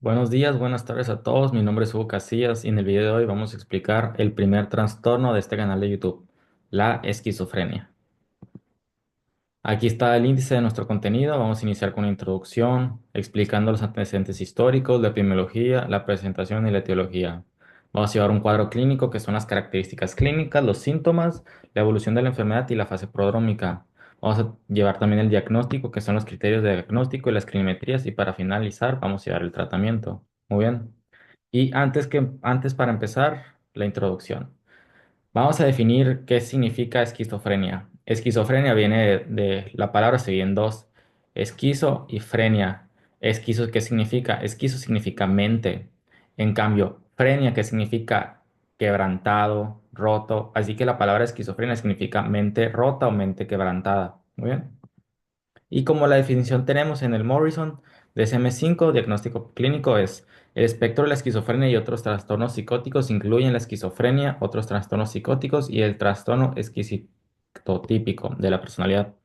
Buenos días, buenas tardes a todos. Mi nombre es Hugo Casillas y en el video de hoy vamos a explicar el primer trastorno de este canal de YouTube, la esquizofrenia. Aquí está el índice de nuestro contenido. Vamos a iniciar con una introducción, explicando los antecedentes históricos, la epidemiología, la presentación y la etiología. Vamos a llevar un cuadro clínico que son las características clínicas, los síntomas, la evolución de la enfermedad y la fase prodrómica. Vamos a llevar también el diagnóstico, que son los criterios de diagnóstico y las clinometrías, y para finalizar vamos a llevar el tratamiento. Muy bien. Y antes para empezar, la introducción. Vamos a definir qué significa esquizofrenia. Esquizofrenia viene de la palabra, se divide en dos, esquizo y frenia. Esquizo, ¿qué significa? Esquizo significa mente. En cambio, frenia, que significa quebrantado, roto. Así que la palabra esquizofrenia significa mente rota o mente quebrantada. Muy bien. Y como la definición tenemos en el Morrison DSM-5, diagnóstico clínico es: el espectro de la esquizofrenia y otros trastornos psicóticos incluyen la esquizofrenia, otros trastornos psicóticos y el trastorno esquizotípico de la personalidad.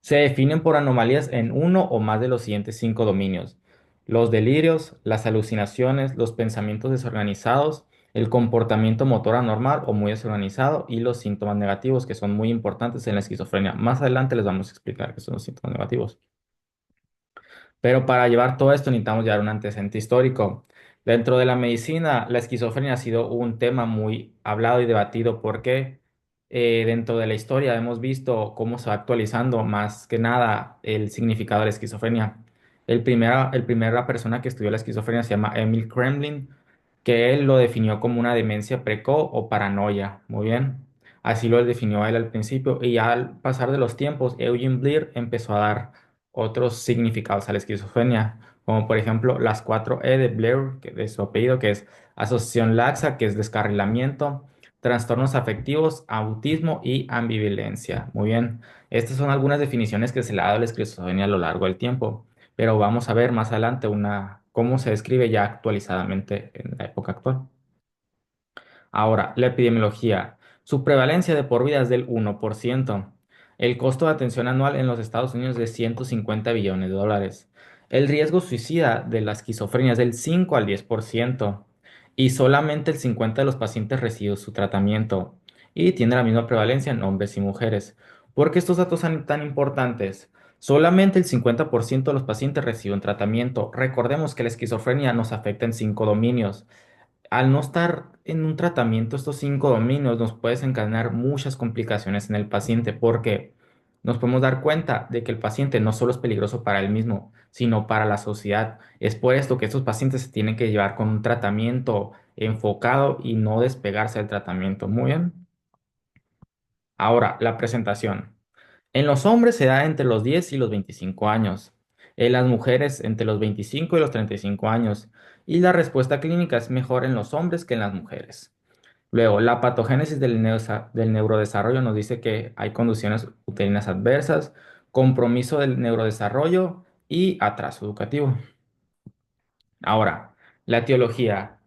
Se definen por anomalías en uno o más de los siguientes cinco dominios: los delirios, las alucinaciones, los pensamientos desorganizados, el comportamiento motor anormal o muy desorganizado y los síntomas negativos, que son muy importantes en la esquizofrenia. Más adelante les vamos a explicar qué son los síntomas negativos. Pero para llevar todo esto necesitamos llevar un antecedente histórico. Dentro de la medicina, la esquizofrenia ha sido un tema muy hablado y debatido porque dentro de la historia hemos visto cómo se va actualizando más que nada el significado de la esquizofrenia. El primera persona que estudió la esquizofrenia se llama Emil Kremlin, que él lo definió como una demencia precoz o paranoia. Muy bien. Así lo definió él al principio y ya al pasar de los tiempos, Eugene Blair empezó a dar otros significados a la esquizofrenia, como por ejemplo las 4 E de Blair, de su apellido, que es asociación laxa, que es descarrilamiento, trastornos afectivos, autismo y ambivalencia. Muy bien, estas son algunas definiciones que se le ha dado a la esquizofrenia a lo largo del tiempo, pero vamos a ver más adelante cómo se describe ya actualizadamente en la época actual. Ahora, la epidemiología. Su prevalencia de por vida es del 1%. El costo de atención anual en los Estados Unidos es de 150 billones de dólares. El riesgo suicida de la esquizofrenia es del 5 al 10%. Y solamente el 50 de los pacientes reciben su tratamiento. Y tiene la misma prevalencia en hombres y mujeres. ¿Por qué estos datos son tan importantes? Solamente el 50% de los pacientes reciben tratamiento. Recordemos que la esquizofrenia nos afecta en 5 dominios. Al no estar en un tratamiento, estos 5 dominios nos puede desencadenar muchas complicaciones en el paciente, porque nos podemos dar cuenta de que el paciente no solo es peligroso para él mismo, sino para la sociedad. Es por esto que estos pacientes se tienen que llevar con un tratamiento enfocado y no despegarse del tratamiento. Muy bien. Ahora, la presentación. En los hombres se da entre los 10 y los 25 años. En las mujeres entre los 25 y los 35 años. Y la respuesta clínica es mejor en los hombres que en las mujeres. Luego, la patogénesis del neurodesarrollo nos dice que hay condiciones uterinas adversas, compromiso del neurodesarrollo y atraso educativo. Ahora, la etiología.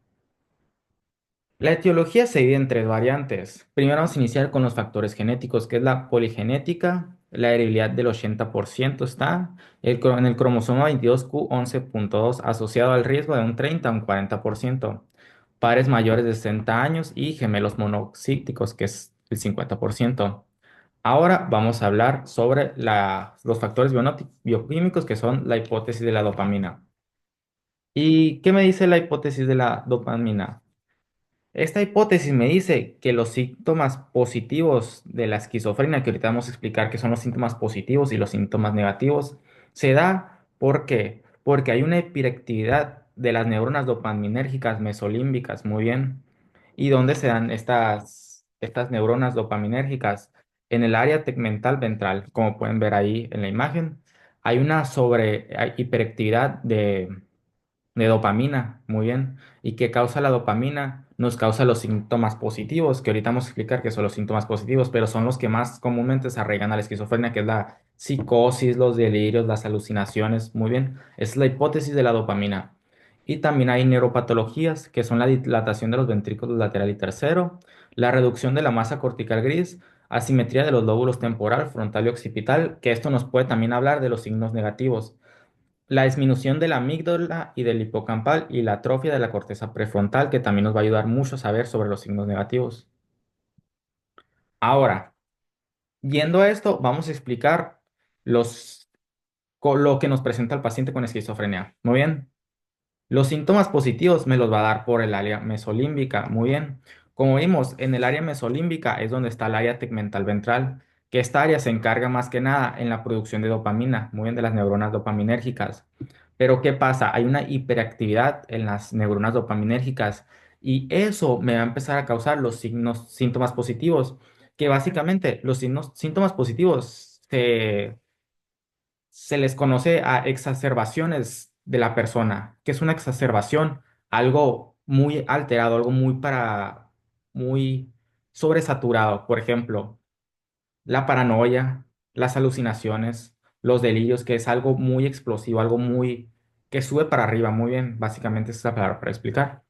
La etiología se divide en tres variantes. Primero vamos a iniciar con los factores genéticos, que es la poligenética, la heredabilidad del 80% está, en el cromosoma 22q11.2 asociado al riesgo de un 30 a un 40%, pares mayores de 60 años y gemelos monocíclicos, que es el 50%. Ahora vamos a hablar sobre los factores bioquímicos, que son la hipótesis de la dopamina. ¿Y qué me dice la hipótesis de la dopamina? Esta hipótesis me dice que los síntomas positivos de la esquizofrenia, que ahorita vamos a explicar qué son los síntomas positivos y los síntomas negativos, se da porque hay una hiperactividad de las neuronas dopaminérgicas mesolímbicas, muy bien. ¿Y dónde se dan estas neuronas dopaminérgicas? En el área tegmental ventral, como pueden ver ahí en la imagen, hay hiperactividad de dopamina, muy bien. ¿Y qué causa la dopamina? Nos causa los síntomas positivos, que ahorita vamos a explicar qué son los síntomas positivos, pero son los que más comúnmente se arraigan a la esquizofrenia, que es la psicosis, los delirios, las alucinaciones, muy bien. Esa es la hipótesis de la dopamina. Y también hay neuropatologías, que son la dilatación de los ventrículos lateral y tercero, la reducción de la masa cortical gris, asimetría de los lóbulos temporal, frontal y occipital, que esto nos puede también hablar de los signos negativos. la disminución de la amígdala y del hipocampal y la atrofia de la corteza prefrontal, que también nos va a ayudar mucho a saber sobre los signos negativos. Ahora, yendo a esto, vamos a explicar los, lo que nos presenta el paciente con esquizofrenia. Muy bien. Los síntomas positivos me los va a dar por el área mesolímbica. Muy bien. Como vimos, en el área mesolímbica es donde está el área tegmental ventral, que esta área se encarga más que nada en la producción de dopamina, muy bien, de las neuronas dopaminérgicas. Pero ¿qué pasa? Hay una hiperactividad en las neuronas dopaminérgicas y eso me va a empezar a causar los síntomas positivos, que básicamente los síntomas positivos se les conoce a exacerbaciones de la persona. ¿Qué es una exacerbación? Algo muy alterado, algo muy sobresaturado. Por ejemplo, la paranoia, las alucinaciones, los delirios, que es algo muy explosivo, algo muy que sube para arriba. Muy bien, básicamente esa es la palabra para explicar.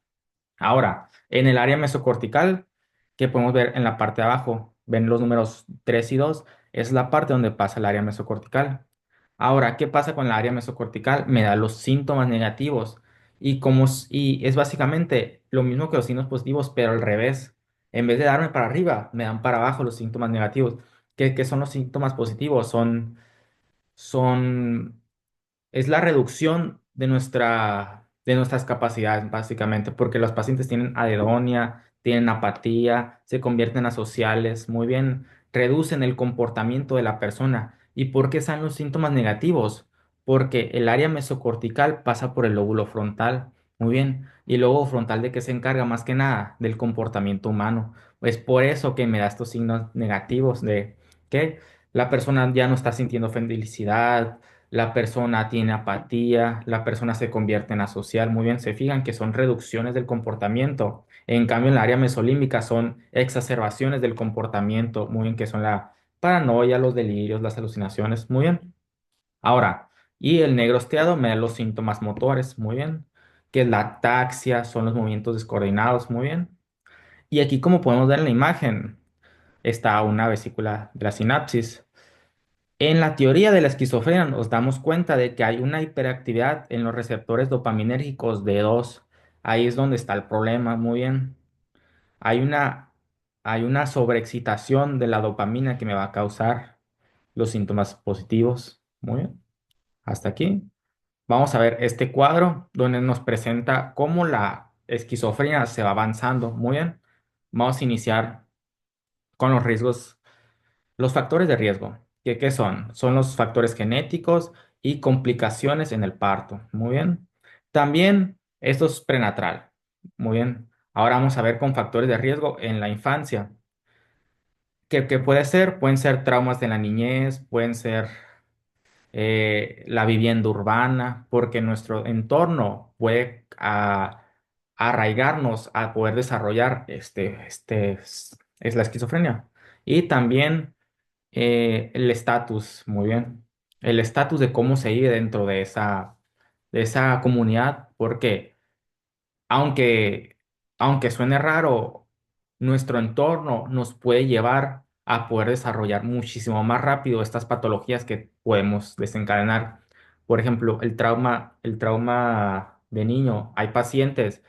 Ahora, en el área mesocortical, que podemos ver en la parte de abajo, ven los números 3 y 2, es la parte donde pasa el área mesocortical. Ahora, ¿qué pasa con el área mesocortical? Me da los síntomas negativos y es básicamente lo mismo que los signos positivos, pero al revés. En vez de darme para arriba, me dan para abajo los síntomas negativos. ¿Qué son los síntomas positivos? Son es la reducción de nuestras capacidades, básicamente, porque los pacientes tienen anedonia, tienen apatía, se convierten a sociales, muy bien, reducen el comportamiento de la persona. ¿Y por qué están los síntomas negativos? Porque el área mesocortical pasa por el lóbulo frontal, muy bien, y el lóbulo frontal de qué se encarga más que nada del comportamiento humano. Es por eso que me da estos signos negativos de que la persona ya no está sintiendo felicidad, la persona tiene apatía, la persona se convierte en asocial. Muy bien, se fijan que son reducciones del comportamiento. En cambio, en la área mesolímbica son exacerbaciones del comportamiento. Muy bien, que son la paranoia, los delirios, las alucinaciones. Muy bien. Ahora, y el negro estriado me da los síntomas motores. Muy bien. Que es la ataxia, son los movimientos descoordinados. Muy bien. Y aquí, como podemos ver en la imagen, está una vesícula de la sinapsis. En la teoría de la esquizofrenia nos damos cuenta de que hay una hiperactividad en los receptores dopaminérgicos de 2. Ahí es donde está el problema, muy bien. Hay una, hay una sobreexcitación de la dopamina que me va a causar los síntomas positivos. Muy bien. Hasta aquí. Vamos a ver este cuadro donde nos presenta cómo la esquizofrenia se va avanzando. Muy bien. Vamos a iniciar con los riesgos. Los factores de riesgo, ¿qué son? Son los factores genéticos y complicaciones en el parto. Muy bien. También esto es prenatal. Muy bien. Ahora vamos a ver con factores de riesgo en la infancia. ¿Qué puede ser? Pueden ser traumas de la niñez, pueden ser la vivienda urbana, porque nuestro entorno puede arraigarnos a poder desarrollar es la esquizofrenia. Y también el estatus, muy bien. El estatus de cómo se vive dentro de esa comunidad, porque aunque, aunque suene raro, nuestro entorno nos puede llevar a poder desarrollar muchísimo más rápido estas patologías que podemos desencadenar. Por ejemplo, el trauma de niño. Hay pacientes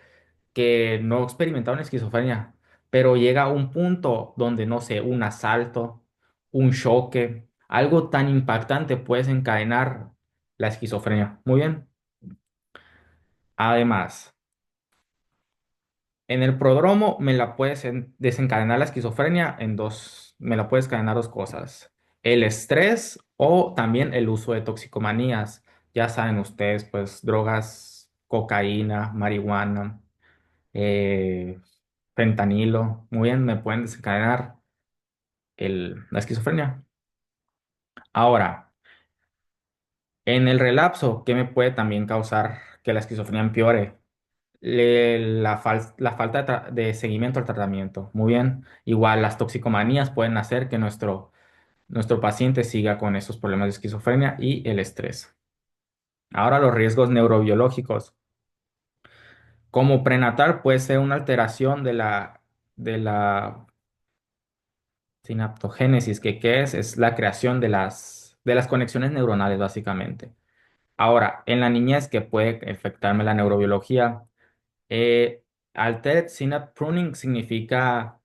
que no experimentaron esquizofrenia, pero llega a un punto donde, no sé, un asalto, un choque, algo tan impactante puede desencadenar la esquizofrenia. Muy bien. Además, en el prodromo me la puedes desencadenar la esquizofrenia en dos, me la puedes cadenar dos cosas. El estrés o también el uso de toxicomanías. Ya saben ustedes, pues drogas, cocaína, marihuana, eh, fentanilo, muy bien, me pueden desencadenar la esquizofrenia. Ahora, en el relapso, ¿qué me puede también causar que la esquizofrenia empeore? La falta de seguimiento al tratamiento. Muy bien. Igual las toxicomanías pueden hacer que nuestro paciente siga con esos problemas de esquizofrenia y el estrés. Ahora los riesgos neurobiológicos. Como prenatal puede ser una alteración de la sinaptogénesis, que ¿qué es? Es la creación de las conexiones neuronales, básicamente. Ahora, en la niñez, que puede afectarme la neurobiología, eh, altered synapse pruning significa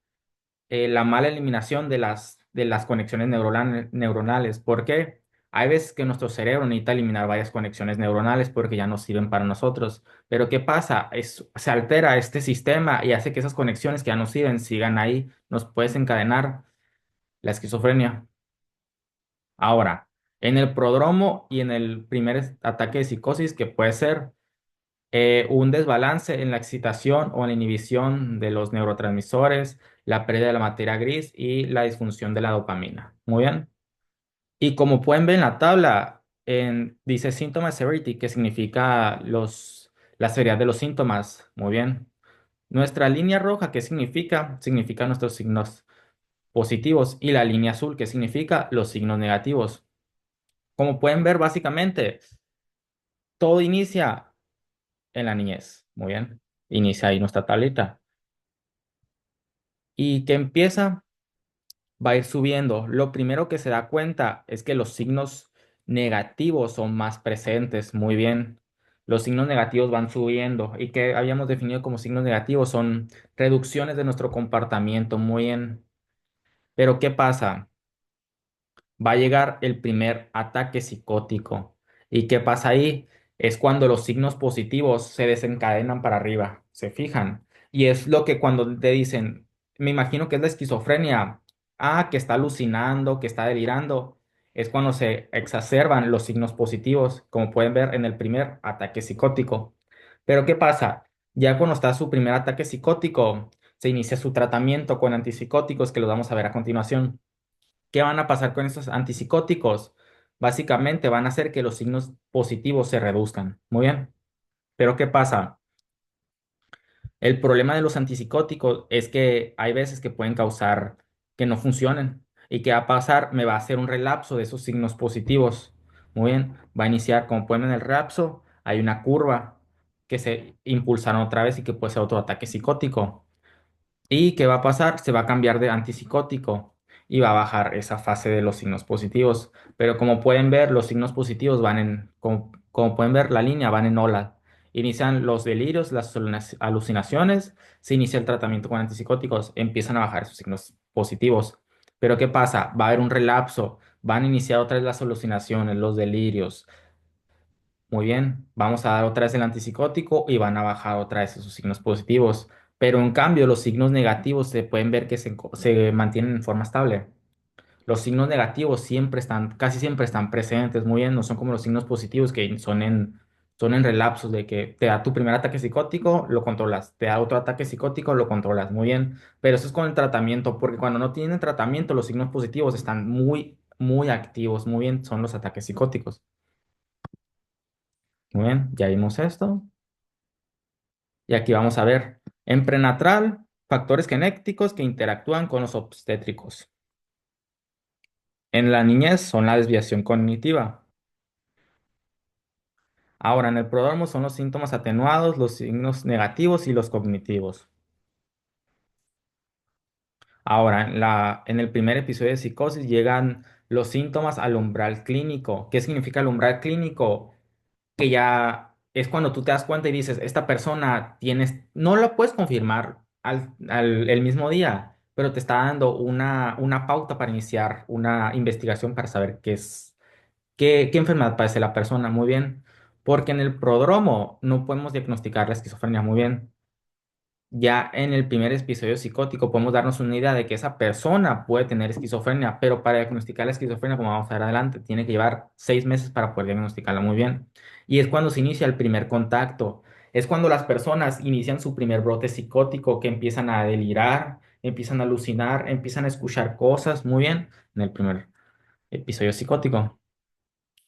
la mala eliminación de las conexiones neuronales. ¿Por qué? Hay veces que nuestro cerebro necesita eliminar varias conexiones neuronales porque ya no sirven para nosotros. Pero ¿qué pasa? Se altera este sistema y hace que esas conexiones que ya no sirven sigan ahí. Nos puede desencadenar la esquizofrenia. Ahora, en el prodromo y en el primer ataque de psicosis, que puede ser un desbalance en la excitación o en la inhibición de los neurotransmisores, la pérdida de la materia gris y la disfunción de la dopamina. Muy bien. Y como pueden ver en la tabla, dice Symptom Severity, que significa la severidad de los síntomas. Muy bien. Nuestra línea roja, ¿qué significa? Significa nuestros signos positivos. Y la línea azul, ¿qué significa? Los signos negativos. Como pueden ver, básicamente, todo inicia en la niñez. Muy bien. Inicia ahí nuestra tablita. Y que empieza, va a ir subiendo. Lo primero que se da cuenta es que los signos negativos son más presentes. Muy bien. Los signos negativos van subiendo. Y que habíamos definido como signos negativos son reducciones de nuestro comportamiento. Muy bien. Pero ¿qué pasa? Va a llegar el primer ataque psicótico. ¿Y qué pasa ahí? Es cuando los signos positivos se desencadenan para arriba, ¿se fijan? Y es lo que cuando te dicen, me imagino que es la esquizofrenia, que está alucinando, que está delirando, es cuando se exacerban los signos positivos, como pueden ver en el primer ataque psicótico. Pero ¿qué pasa? Ya cuando está su primer ataque psicótico, se inicia su tratamiento con antipsicóticos, que los vamos a ver a continuación. ¿Qué van a pasar con estos antipsicóticos? Básicamente van a hacer que los signos positivos se reduzcan. Muy bien. Pero ¿qué pasa? El problema de los antipsicóticos es que hay veces que pueden causar que no funcionen. ¿Y qué va a pasar? Me va a hacer un relapso de esos signos positivos. Muy bien. Va a iniciar, como pueden ver en el relapso, hay una curva que se impulsaron otra vez y que puede ser otro ataque psicótico. ¿Y qué va a pasar? Se va a cambiar de antipsicótico y va a bajar esa fase de los signos positivos. Pero como pueden ver, los signos positivos como pueden ver, la línea van en ola. Inician los delirios, las alucinaciones, se inicia el tratamiento con antipsicóticos, empiezan a bajar esos signos positivos. Pero ¿qué pasa? Va a haber un relapso, van a iniciar otra vez las alucinaciones, los delirios. Muy bien, vamos a dar otra vez el antipsicótico y van a bajar otra vez esos signos positivos. Pero en cambio, los signos negativos se pueden ver que se mantienen en forma estable. Los signos negativos casi siempre están presentes, muy bien, no son como los signos positivos que son en relapsos de que te da tu primer ataque psicótico, lo controlas, te da otro ataque psicótico, lo controlas, muy bien. Pero eso es con el tratamiento, porque cuando no tienen tratamiento, los signos positivos están muy activos, muy bien, son los ataques psicóticos. Muy bien, ya vimos esto. Y aquí vamos a ver, en prenatal, factores genéticos que interactúan con los obstétricos. En la niñez son la desviación cognitiva. Ahora, en el prodromo son los síntomas atenuados, los signos negativos y los cognitivos. Ahora, en el primer episodio de psicosis llegan los síntomas al umbral clínico. ¿Qué significa el umbral clínico? Que ya es cuando tú te das cuenta y dices, esta persona tienes, no lo puedes confirmar el mismo día, pero te está dando una pauta para iniciar una investigación para saber qué enfermedad padece la persona. Muy bien, porque en el prodromo no podemos diagnosticar la esquizofrenia muy bien. Ya en el primer episodio psicótico podemos darnos una idea de que esa persona puede tener esquizofrenia, pero para diagnosticar la esquizofrenia, como vamos a ver adelante, tiene que llevar 6 meses para poder diagnosticarla muy bien. Y es cuando se inicia el primer contacto. Es cuando las personas inician su primer brote psicótico, que empiezan a delirar, empiezan a alucinar, empiezan a escuchar cosas muy bien en el primer episodio psicótico.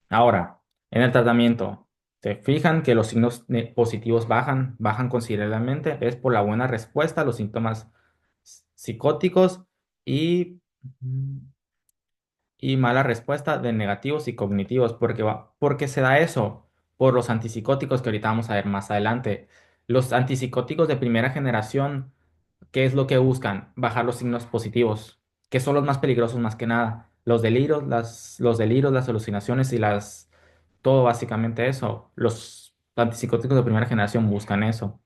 Ahora, en el tratamiento, se fijan que los signos positivos bajan considerablemente, es por la buena respuesta a los síntomas psicóticos y, y mala respuesta de negativos y cognitivos, porque se da eso por los antipsicóticos que ahorita vamos a ver más adelante. Los antipsicóticos de primera generación, ¿qué es lo que buscan? Bajar los signos positivos, que son los más peligrosos más que nada. Los delirios, las alucinaciones y todo básicamente eso. Los antipsicóticos de primera generación buscan eso.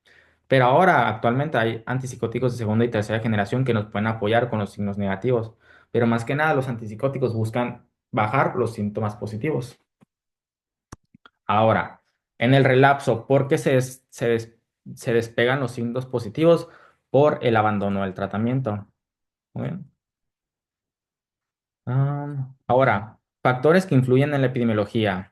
Pero ahora, actualmente, hay antipsicóticos de segunda y tercera generación que nos pueden apoyar con los signos negativos. Pero más que nada, los antipsicóticos buscan bajar los síntomas positivos. Ahora, en el relapso, ¿por qué se despegan los signos positivos? Por el abandono del tratamiento. Muy bien. Ahora, factores que influyen en la epidemiología.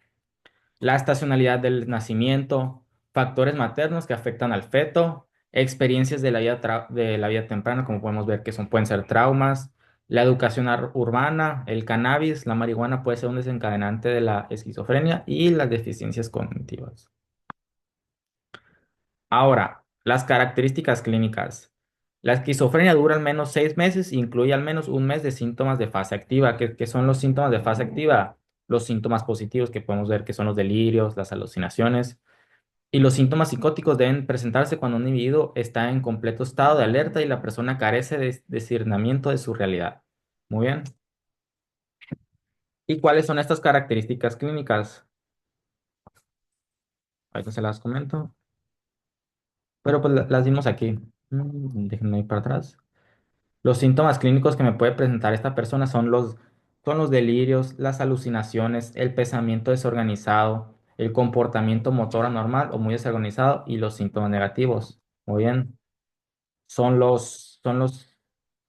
La estacionalidad del nacimiento, factores maternos que afectan al feto, experiencias de de la vida temprana, como podemos ver que son, pueden ser traumas, la educación urbana, el cannabis, la marihuana puede ser un desencadenante de la esquizofrenia y las deficiencias cognitivas. Ahora, las características clínicas. La esquizofrenia dura al menos 6 meses e incluye al menos un mes de síntomas de fase activa. ¿Qué son los síntomas de fase activa? Los síntomas positivos que podemos ver que son los delirios, las alucinaciones. Y los síntomas psicóticos deben presentarse cuando un individuo está en completo estado de alerta y la persona carece de discernimiento de su realidad. Muy bien. ¿Y cuáles son estas características clínicas? Ahorita se las comento. Pero pues las dimos aquí. Déjenme ir para atrás. Los síntomas clínicos que me puede presentar esta persona son los delirios, las alucinaciones, el pensamiento desorganizado, el comportamiento motor anormal o muy desorganizado y los síntomas negativos. Muy bien.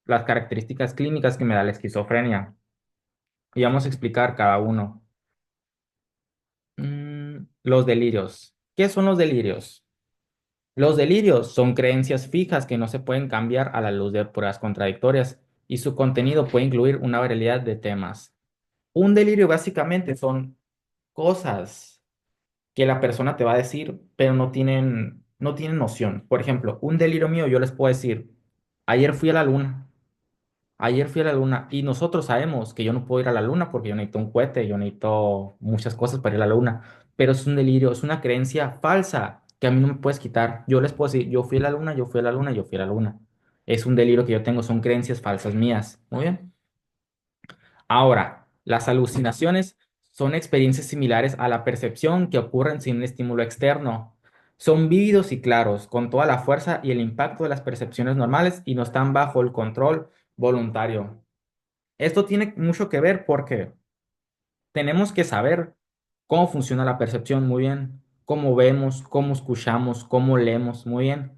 Las características clínicas que me da la esquizofrenia. Y vamos a explicar cada uno. Los delirios. ¿Qué son los delirios? Los delirios son creencias fijas que no se pueden cambiar a la luz de pruebas contradictorias y su contenido puede incluir una variedad de temas. Un delirio básicamente son cosas que la persona te va a decir, pero no tienen noción. Por ejemplo, un delirio mío, yo les puedo decir, ayer fui a la luna. Ayer fui a la luna y nosotros sabemos que yo no puedo ir a la luna porque yo necesito un cohete, yo necesito muchas cosas para ir a la luna, pero es un delirio, es una creencia falsa que a mí no me puedes quitar. Yo les puedo decir, yo fui a la luna, yo fui a la luna, yo fui a la luna. Es un delirio que yo tengo, son creencias falsas mías. Muy bien. Ahora, las alucinaciones son experiencias similares a la percepción que ocurren sin un estímulo externo. Son vívidos y claros, con toda la fuerza y el impacto de las percepciones normales y no están bajo el control voluntario. Esto tiene mucho que ver porque tenemos que saber cómo funciona la percepción muy bien, cómo vemos, cómo escuchamos, cómo leemos muy bien.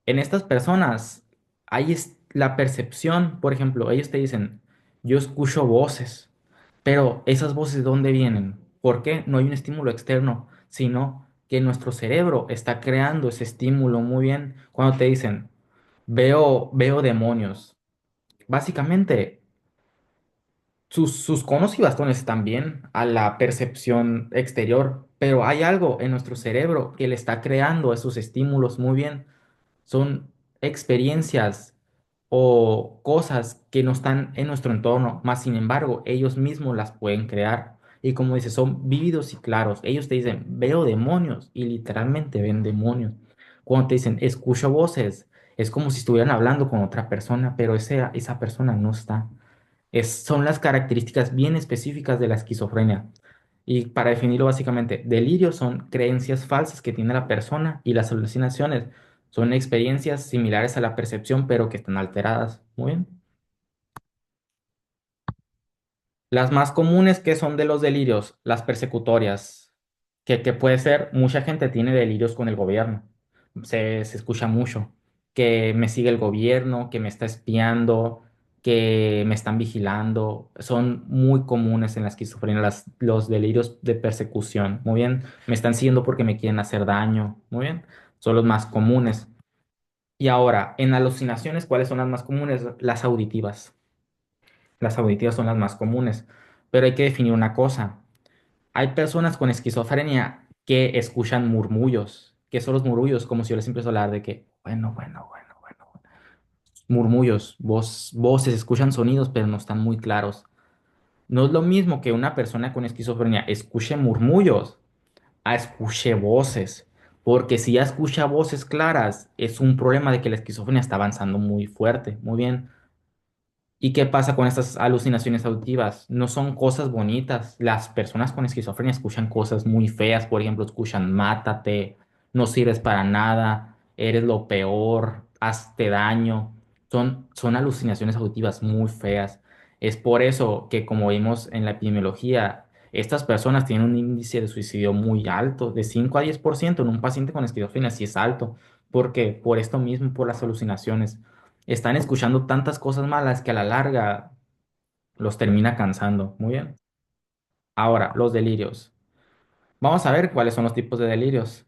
En estas personas, ahí es la percepción, por ejemplo, ellos te dicen, yo escucho voces, pero esas voces ¿de dónde vienen? ¿Por qué? No hay un estímulo externo, sino que nuestro cerebro está creando ese estímulo muy bien. Cuando te dicen, veo demonios, básicamente sus conos y bastones están bien a la percepción exterior, pero hay algo en nuestro cerebro que le está creando esos estímulos muy bien. Son experiencias o cosas que no están en nuestro entorno, más sin embargo, ellos mismos las pueden crear. Y como dices, son vívidos y claros. Ellos te dicen, veo demonios y literalmente ven demonios. Cuando te dicen, escucho voces, es como si estuvieran hablando con otra persona, pero esa persona no está. Son las características bien específicas de la esquizofrenia. Y para definirlo básicamente, delirios son creencias falsas que tiene la persona y las alucinaciones son experiencias similares a la percepción, pero que están alteradas. Muy bien. Las más comunes que son de los delirios, las persecutorias, que puede ser, mucha gente tiene delirios con el gobierno, se escucha mucho, que me sigue el gobierno, que me está espiando, que me están vigilando, son muy comunes en la esquizofrenia, los delirios de persecución, muy bien, me están siguiendo porque me quieren hacer daño, muy bien, son los más comunes. Y ahora, en alucinaciones, ¿cuáles son las más comunes? Las auditivas. Las auditivas son las más comunes, pero hay que definir una cosa. Hay personas con esquizofrenia que escuchan murmullos. ¿Qué son los murmullos? Como si yo les empiezo a hablar de que, bueno. Murmullos, voces, escuchan sonidos, pero no están muy claros. No es lo mismo que una persona con esquizofrenia escuche murmullos a escuche voces. Porque si ya escucha voces claras, es un problema de que la esquizofrenia está avanzando muy fuerte, muy bien. ¿Y qué pasa con estas alucinaciones auditivas? No son cosas bonitas. Las personas con esquizofrenia escuchan cosas muy feas. Por ejemplo, escuchan mátate, no sirves para nada, eres lo peor, hazte daño. Son alucinaciones auditivas muy feas. Es por eso que, como vimos en la epidemiología, estas personas tienen un índice de suicidio muy alto, de 5 a 10% en un paciente con esquizofrenia, sí es alto. ¿Por qué? Por esto mismo, por las alucinaciones. Están escuchando tantas cosas malas que a la larga los termina cansando. Muy bien. Ahora, los delirios. Vamos a ver cuáles son los tipos de delirios.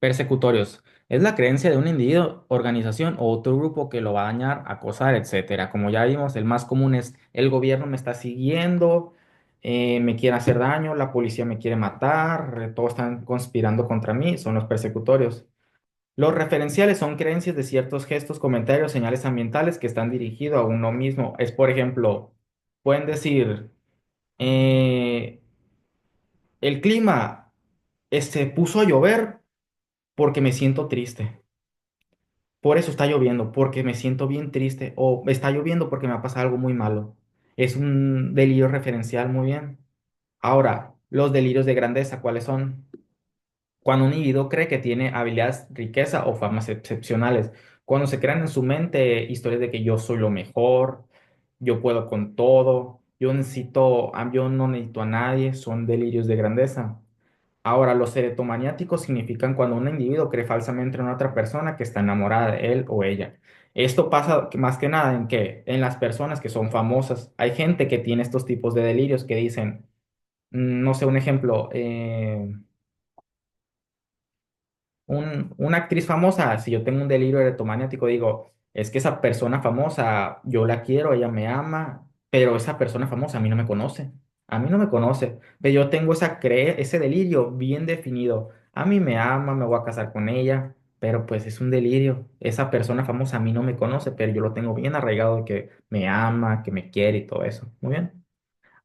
Persecutorios. Es la creencia de un individuo, organización o otro grupo que lo va a dañar, acosar, etcétera. Como ya vimos, el más común es el gobierno me está siguiendo, me quiere hacer daño, la policía me quiere matar, todos están conspirando contra mí, son los persecutorios. Los referenciales son creencias de ciertos gestos, comentarios, señales ambientales que están dirigidos a uno mismo. Es, por ejemplo, pueden decir, eh, el clima puso a llover porque me siento triste. Por eso está lloviendo, porque me siento bien triste. O está lloviendo porque me ha pasado algo muy malo. Es un delirio referencial, muy bien. Ahora, los delirios de grandeza, ¿cuáles son? Cuando un individuo cree que tiene habilidades, riqueza o famas excepcionales, cuando se crean en su mente historias de que yo soy lo mejor, yo puedo con todo, yo no necesito a nadie, son delirios de grandeza. Ahora, los erotomaniáticos significan cuando un individuo cree falsamente en otra persona que está enamorada de él o ella. Esto pasa más que nada en que en las personas que son famosas. Hay gente que tiene estos tipos de delirios que dicen, no sé, un ejemplo, una actriz famosa, si yo tengo un delirio erotomaniático, digo, es que esa persona famosa, yo la quiero, ella me ama, pero esa persona famosa a mí no me conoce. A mí no me conoce, pero yo tengo ese delirio bien definido. A mí me ama, me voy a casar con ella, pero pues es un delirio. Esa persona famosa a mí no me conoce, pero yo lo tengo bien arraigado de que me ama, que me quiere y todo eso. Muy bien.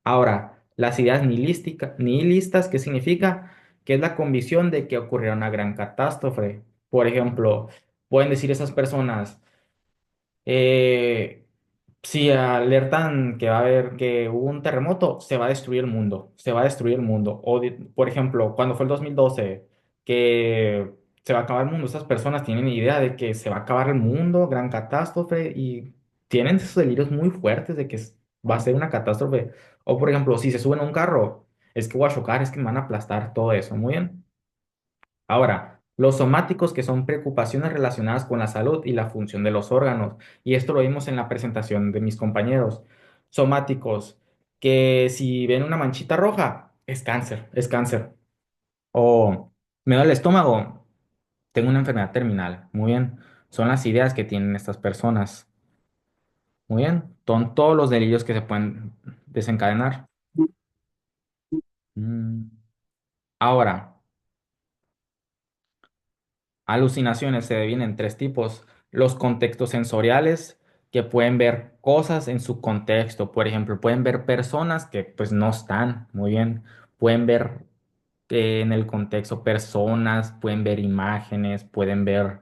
Ahora, las ideas nihilistas, ¿qué significa? Que es la convicción de que ocurrirá una gran catástrofe. Por ejemplo, pueden decir esas personas, eh, si alertan que va a haber, que hubo un terremoto, se va a destruir el mundo, se va a destruir el mundo. Por ejemplo, cuando fue el 2012, que se va a acabar el mundo, esas personas tienen idea de que se va a acabar el mundo, gran catástrofe, y tienen esos delirios muy fuertes de que va a ser una catástrofe. O por ejemplo, si se suben a un carro, es que voy a chocar, es que me van a aplastar, todo eso. Muy bien. Ahora, los somáticos, que son preocupaciones relacionadas con la salud y la función de los órganos, y esto lo vimos en la presentación de mis compañeros. Somáticos, que si ven una manchita roja, es cáncer, es cáncer. O me duele el estómago, tengo una enfermedad terminal. Muy bien, son las ideas que tienen estas personas. Muy bien, son todos los delirios que se pueden desencadenar. Mm. Ahora. Alucinaciones se dividen en tres tipos. Los contextos sensoriales, que pueden ver cosas en su contexto. Por ejemplo, pueden ver personas que pues no están muy bien. Pueden ver en el contexto personas, pueden ver imágenes, pueden ver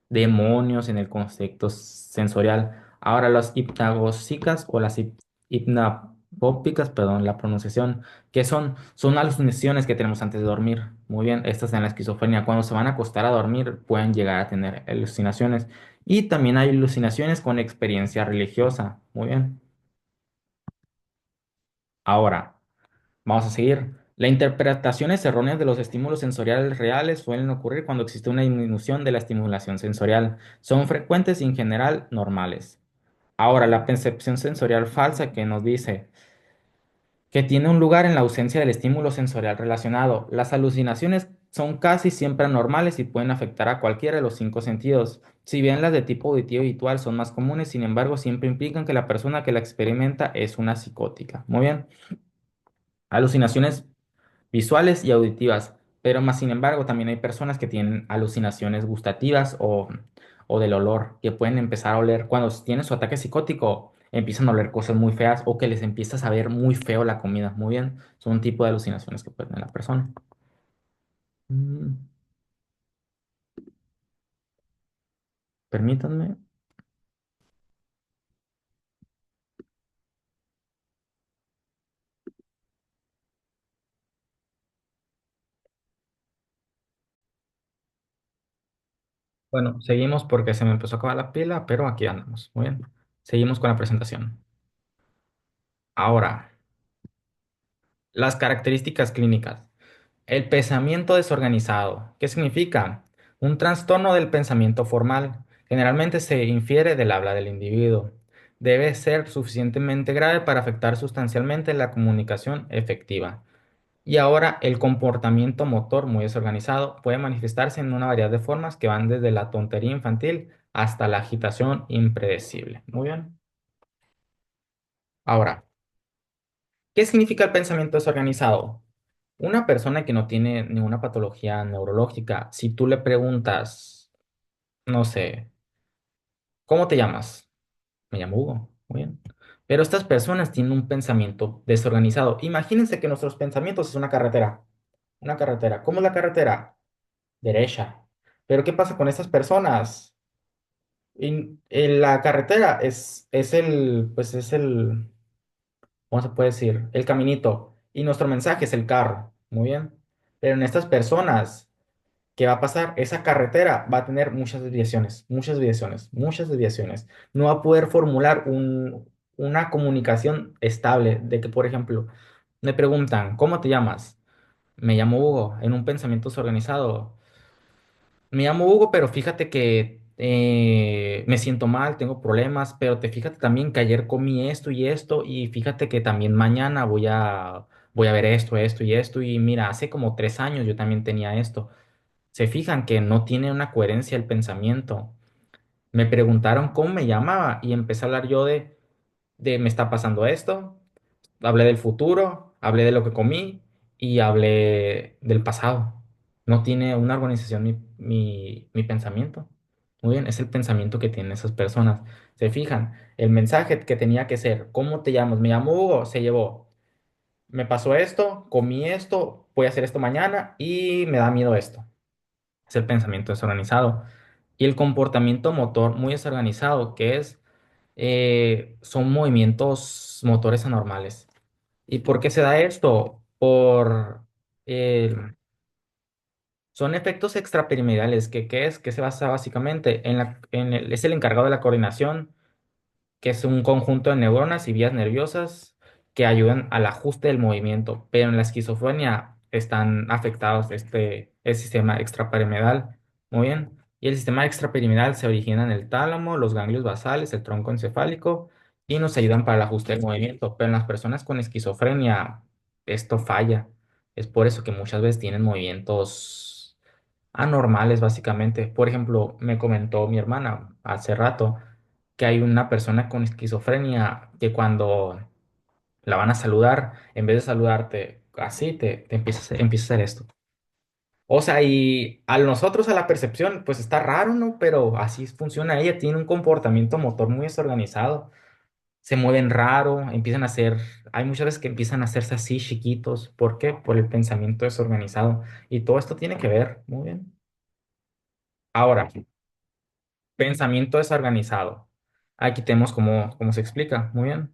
demonios en el concepto sensorial. Ahora, las hipnagógicas o las hipnagógicas, perdón, la pronunciación, que son alucinaciones que tenemos antes de dormir. Muy bien, estas en la esquizofrenia. Cuando se van a acostar a dormir, pueden llegar a tener alucinaciones. Y también hay alucinaciones con experiencia religiosa. Muy bien. Ahora. Vamos a seguir. Las interpretaciones erróneas de los estímulos sensoriales reales suelen ocurrir cuando existe una disminución de la estimulación sensorial. Son frecuentes y en general normales. Ahora, la percepción sensorial falsa que nos dice que tiene un lugar en la ausencia del estímulo sensorial relacionado. Las alucinaciones son casi siempre anormales y pueden afectar a cualquiera de los cinco sentidos. Si bien las de tipo auditivo y visual son más comunes, sin embargo, siempre implican que la persona que la experimenta es una psicótica. Muy bien. Alucinaciones visuales y auditivas, pero más sin embargo también hay personas que tienen alucinaciones gustativas o del olor, que pueden empezar a oler cuando tienen su ataque psicótico, empiezan a oler cosas muy feas o que les empieza a saber muy feo la comida. Muy bien, son un tipo de alucinaciones que puede tener la persona. Mm, Permítanme. Bueno, seguimos porque se me empezó a acabar la pila, pero aquí andamos. Muy bien. Seguimos con la presentación. Ahora, las características clínicas. El pensamiento desorganizado. ¿Qué significa? Un trastorno del pensamiento formal. Generalmente se infiere del habla del individuo. Debe ser suficientemente grave para afectar sustancialmente la comunicación efectiva. Y ahora el comportamiento motor muy desorganizado puede manifestarse en una variedad de formas que van desde la tontería infantil hasta la agitación impredecible. Muy bien. Ahora, ¿qué significa el pensamiento desorganizado? Una persona que no tiene ninguna patología neurológica, si tú le preguntas, no sé, ¿cómo te llamas? Me llamo Hugo. Muy bien. Pero estas personas tienen un pensamiento desorganizado. Imagínense que nuestros pensamientos es una carretera. Una carretera. ¿Cómo es la carretera? Derecha. Pero ¿qué pasa con estas personas? En la carretera ¿cómo se puede decir? El caminito. Y nuestro mensaje es el carro. Muy bien. Pero en estas personas, ¿qué va a pasar? Esa carretera va a tener muchas desviaciones, muchas desviaciones, muchas desviaciones. No va a poder formular una comunicación estable de que, por ejemplo, me preguntan, ¿cómo te llamas? Me llamo Hugo, en un pensamiento desorganizado. Me llamo Hugo, pero fíjate que me siento mal, tengo problemas, pero te fíjate también que ayer comí esto y esto, y fíjate que también mañana voy a ver esto y esto, y mira, hace como 3 años yo también tenía esto. Se fijan que no tiene una coherencia el pensamiento. Me preguntaron cómo me llamaba y empecé a hablar yo de me está pasando esto, hablé del futuro, hablé de lo que comí y hablé del pasado. No tiene una organización mi pensamiento. Muy bien, es el pensamiento que tienen esas personas. Se fijan, el mensaje que tenía que ser, ¿cómo te llamas? Me llamo Hugo, se llevó. Me pasó esto, comí esto, voy a hacer esto mañana y me da miedo esto. Es el pensamiento desorganizado. Y el comportamiento motor muy desorganizado, que son movimientos motores anormales. ¿Y por qué se da esto? Eh, Son efectos extrapiramidales, que se basa básicamente es el encargado de la coordinación, que es un conjunto de neuronas y vías nerviosas que ayudan al ajuste del movimiento, pero en la esquizofrenia están afectados el sistema extrapiramidal. Muy bien. Y el sistema extrapiramidal se origina en el tálamo, los ganglios basales, el tronco encefálico y nos ayudan para el ajuste del movimiento. Pero en las personas con esquizofrenia esto falla. Es por eso que muchas veces tienen movimientos anormales, básicamente. Por ejemplo, me comentó mi hermana hace rato que hay una persona con esquizofrenia que cuando la van a saludar, en vez de saludarte así, te empieza a hacer esto. O sea, y a nosotros a la percepción, pues está raro, ¿no? Pero así funciona ella, tiene un comportamiento motor muy desorganizado, se mueven raro, hay muchas veces que empiezan a hacerse así chiquitos. ¿Por qué? Por el pensamiento desorganizado. Y todo esto tiene que ver, muy bien. Ahora, pensamiento desorganizado. Aquí tenemos cómo se explica, muy bien.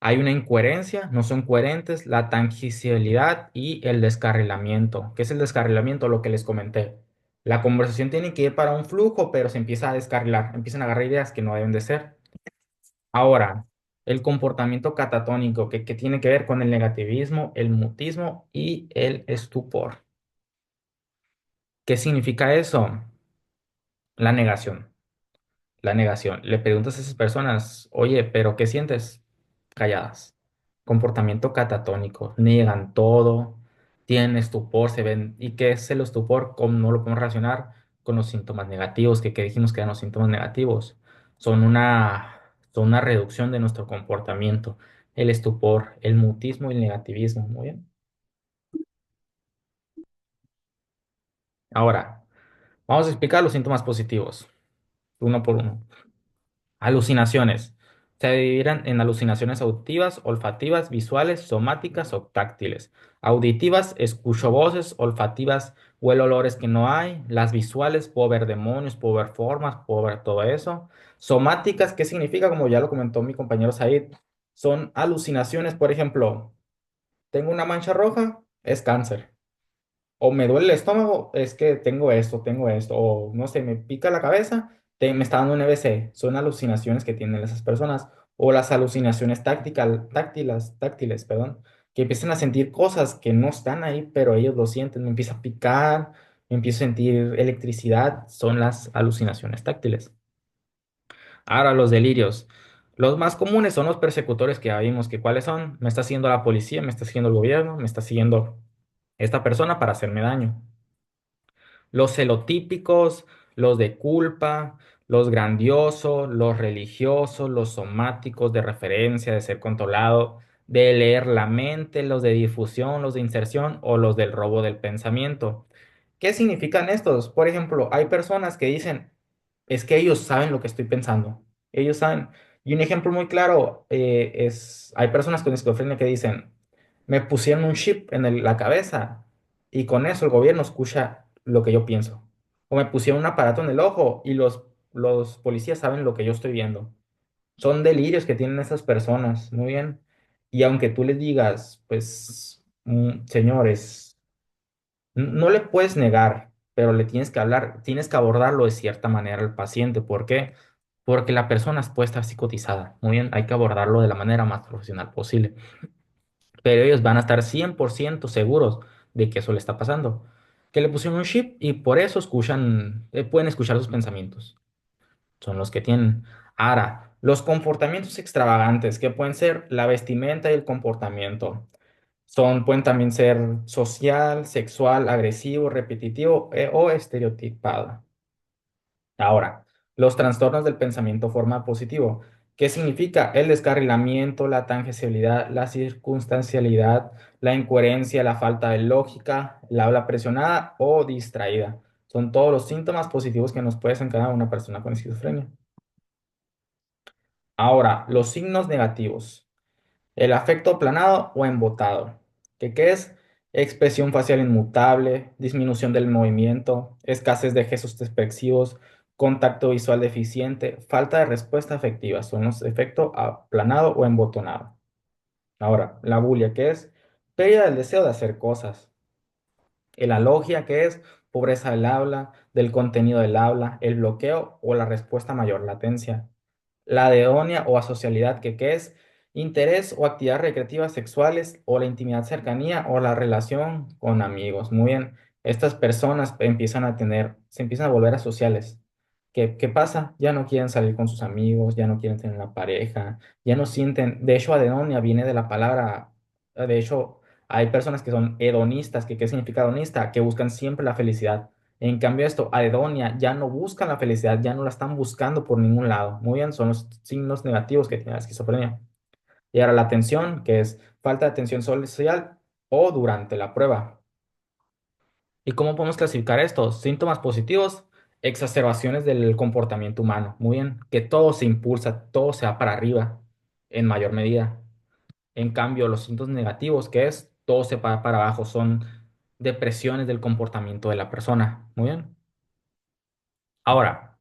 Hay una incoherencia, no son coherentes, la tangibilidad y el descarrilamiento. ¿Qué es el descarrilamiento? Lo que les comenté. La conversación tiene que ir para un flujo, pero se empieza a descarrilar, empiezan a agarrar ideas que no deben de ser. Ahora, el comportamiento catatónico, que tiene que ver con el negativismo, el mutismo y el estupor. ¿Qué significa eso? La negación. La negación. Le preguntas a esas personas, oye, ¿pero qué sientes? Calladas. Comportamiento catatónico. Niegan todo, tienen estupor, se ven. ¿Y qué es el estupor? ¿Cómo no lo podemos relacionar con los síntomas negativos? Que dijimos que eran los síntomas negativos. Son son una reducción de nuestro comportamiento. El estupor, el mutismo y el negativismo. Muy bien. Ahora, vamos a explicar los síntomas positivos, uno por uno. Alucinaciones. Se dividirán en alucinaciones auditivas, olfativas, visuales, somáticas o táctiles. Auditivas, escucho voces, olfativas, huelo olores que no hay. Las visuales, puedo ver demonios, puedo ver formas, puedo ver todo eso. Somáticas, ¿qué significa? Como ya lo comentó mi compañero Said, son alucinaciones, por ejemplo, tengo una mancha roja, es cáncer. o me duele el estómago, es que tengo esto, o no sé, me pica la cabeza, me está dando un EBC. Son alucinaciones que tienen esas personas, o las alucinaciones táctiles, perdón, que empiezan a sentir cosas que no están ahí, pero ellos lo sienten, me empieza a picar, me empiezo a sentir electricidad, son las alucinaciones táctiles. Ahora, los delirios. Los más comunes son los persecutores que ya vimos que cuáles son. Me está siguiendo la policía, me está siguiendo el gobierno, me está siguiendo esta persona para hacerme daño. Los celotípicos, los de culpa, los grandiosos, los religiosos, los somáticos de referencia, de ser controlado, de leer la mente, los de difusión, los de inserción o los del robo del pensamiento. ¿Qué significan estos? Por ejemplo, hay personas que dicen, es que ellos saben lo que estoy pensando. Ellos saben. Y un ejemplo muy claro es, hay personas con esquizofrenia que dicen, me pusieron un chip en la cabeza y con eso el gobierno escucha lo que yo pienso. O me pusieron un aparato en el ojo y los policías saben lo que yo estoy viendo. Son delirios que tienen esas personas, muy bien. Y aunque tú les digas, pues, señores, no le puedes negar, pero le tienes que hablar, tienes que abordarlo de cierta manera al paciente. ¿Por qué? Porque la persona puede estar psicotizada. Muy bien, hay que abordarlo de la manera más profesional posible. Pero ellos van a estar 100% seguros de que eso le está pasando. Que le pusieron un chip y por eso escuchan, pueden escuchar sus pensamientos. Son los que tienen. Ahora, los comportamientos extravagantes, que pueden ser la vestimenta y el comportamiento. Pueden también ser social, sexual, agresivo, repetitivo o estereotipado. Ahora, los trastornos del pensamiento forma positivo. ¿Qué significa? El descarrilamiento, la tangencialidad, la circunstancialidad, la incoherencia, la falta de lógica, el habla presionada o distraída. Son todos los síntomas positivos que nos puede desencadenar una persona con esquizofrenia. Ahora, los signos negativos. El afecto aplanado o embotado. ¿Qué es? Expresión facial inmutable, disminución del movimiento, escasez de gestos expresivos, contacto visual deficiente, falta de respuesta afectiva. Son los efectos aplanado o embotonado. Ahora, la bulia, ¿qué es? Pérdida del deseo de hacer cosas. El alogia, que es pobreza del habla, del contenido del habla, el bloqueo o la respuesta a mayor latencia. La deonia o asocialidad, que es interés o actividades recreativas sexuales o la intimidad cercanía o la relación con amigos. Muy bien, estas personas se empiezan a volver asociales. ¿Qué pasa? Ya no quieren salir con sus amigos, ya no quieren tener una pareja, ya no sienten, de hecho, adedonia viene de la palabra, de hecho, hay personas que son hedonistas, ¿qué significa hedonista? Que buscan siempre la felicidad. En cambio, esto, aedonia, ya no buscan la felicidad, ya no la están buscando por ningún lado. Muy bien, son los signos negativos que tiene la esquizofrenia. Y ahora la atención, que es falta de atención social o durante la prueba. ¿Y cómo podemos clasificar estos? Síntomas positivos, exacerbaciones del comportamiento humano. Muy bien, que todo se impulsa, todo se va para arriba en mayor medida. En cambio, los síntomas negativos, que es todo se va para abajo, son depresiones del comportamiento de la persona. Muy bien. Ahora,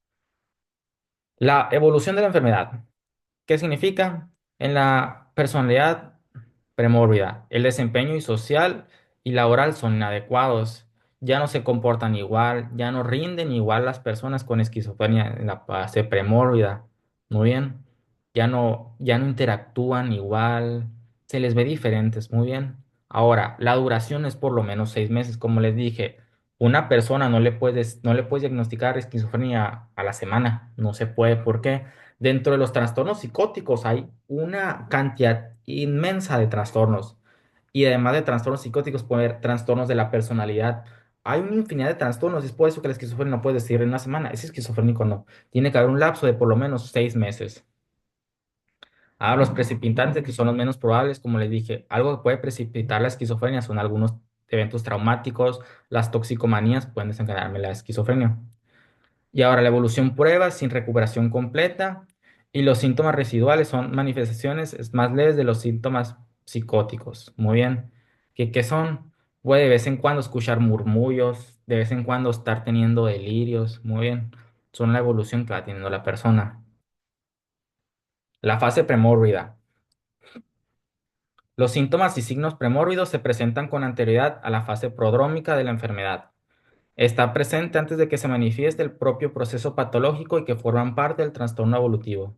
la evolución de la enfermedad. ¿Qué significa? En la personalidad premórbida, el desempeño y social y laboral son inadecuados. Ya no se comportan igual, ya no rinden igual las personas con esquizofrenia en la fase premórbida. Muy bien. Ya no interactúan igual, se les ve diferentes. Muy bien. Ahora, la duración es por lo menos 6 meses. Como les dije, una persona no le puedes diagnosticar esquizofrenia a la semana. No se puede. ¿Por qué? Dentro de los trastornos psicóticos hay una cantidad inmensa de trastornos. Y además de trastornos psicóticos, puede haber trastornos de la personalidad. Hay una infinidad de trastornos. Es por eso que la esquizofrenia no puede decir en una semana. Es esquizofrénico, no. Tiene que haber un lapso de por lo menos 6 meses. Ahora, los precipitantes, que son los menos probables, como les dije, algo que puede precipitar la esquizofrenia son algunos eventos traumáticos. Las toxicomanías pueden desencadenarme la esquizofrenia. Y ahora la evolución prueba sin recuperación completa y los síntomas residuales son manifestaciones más leves de los síntomas psicóticos. Muy bien. ¿Qué son? Puede de vez en cuando escuchar murmullos, de vez en cuando estar teniendo delirios. Muy bien. Son la evolución que va teniendo la persona. La fase premórbida. Los síntomas y signos premórbidos se presentan con anterioridad a la fase prodrómica de la enfermedad. Está presente antes de que se manifieste el propio proceso patológico y que forman parte del trastorno evolutivo.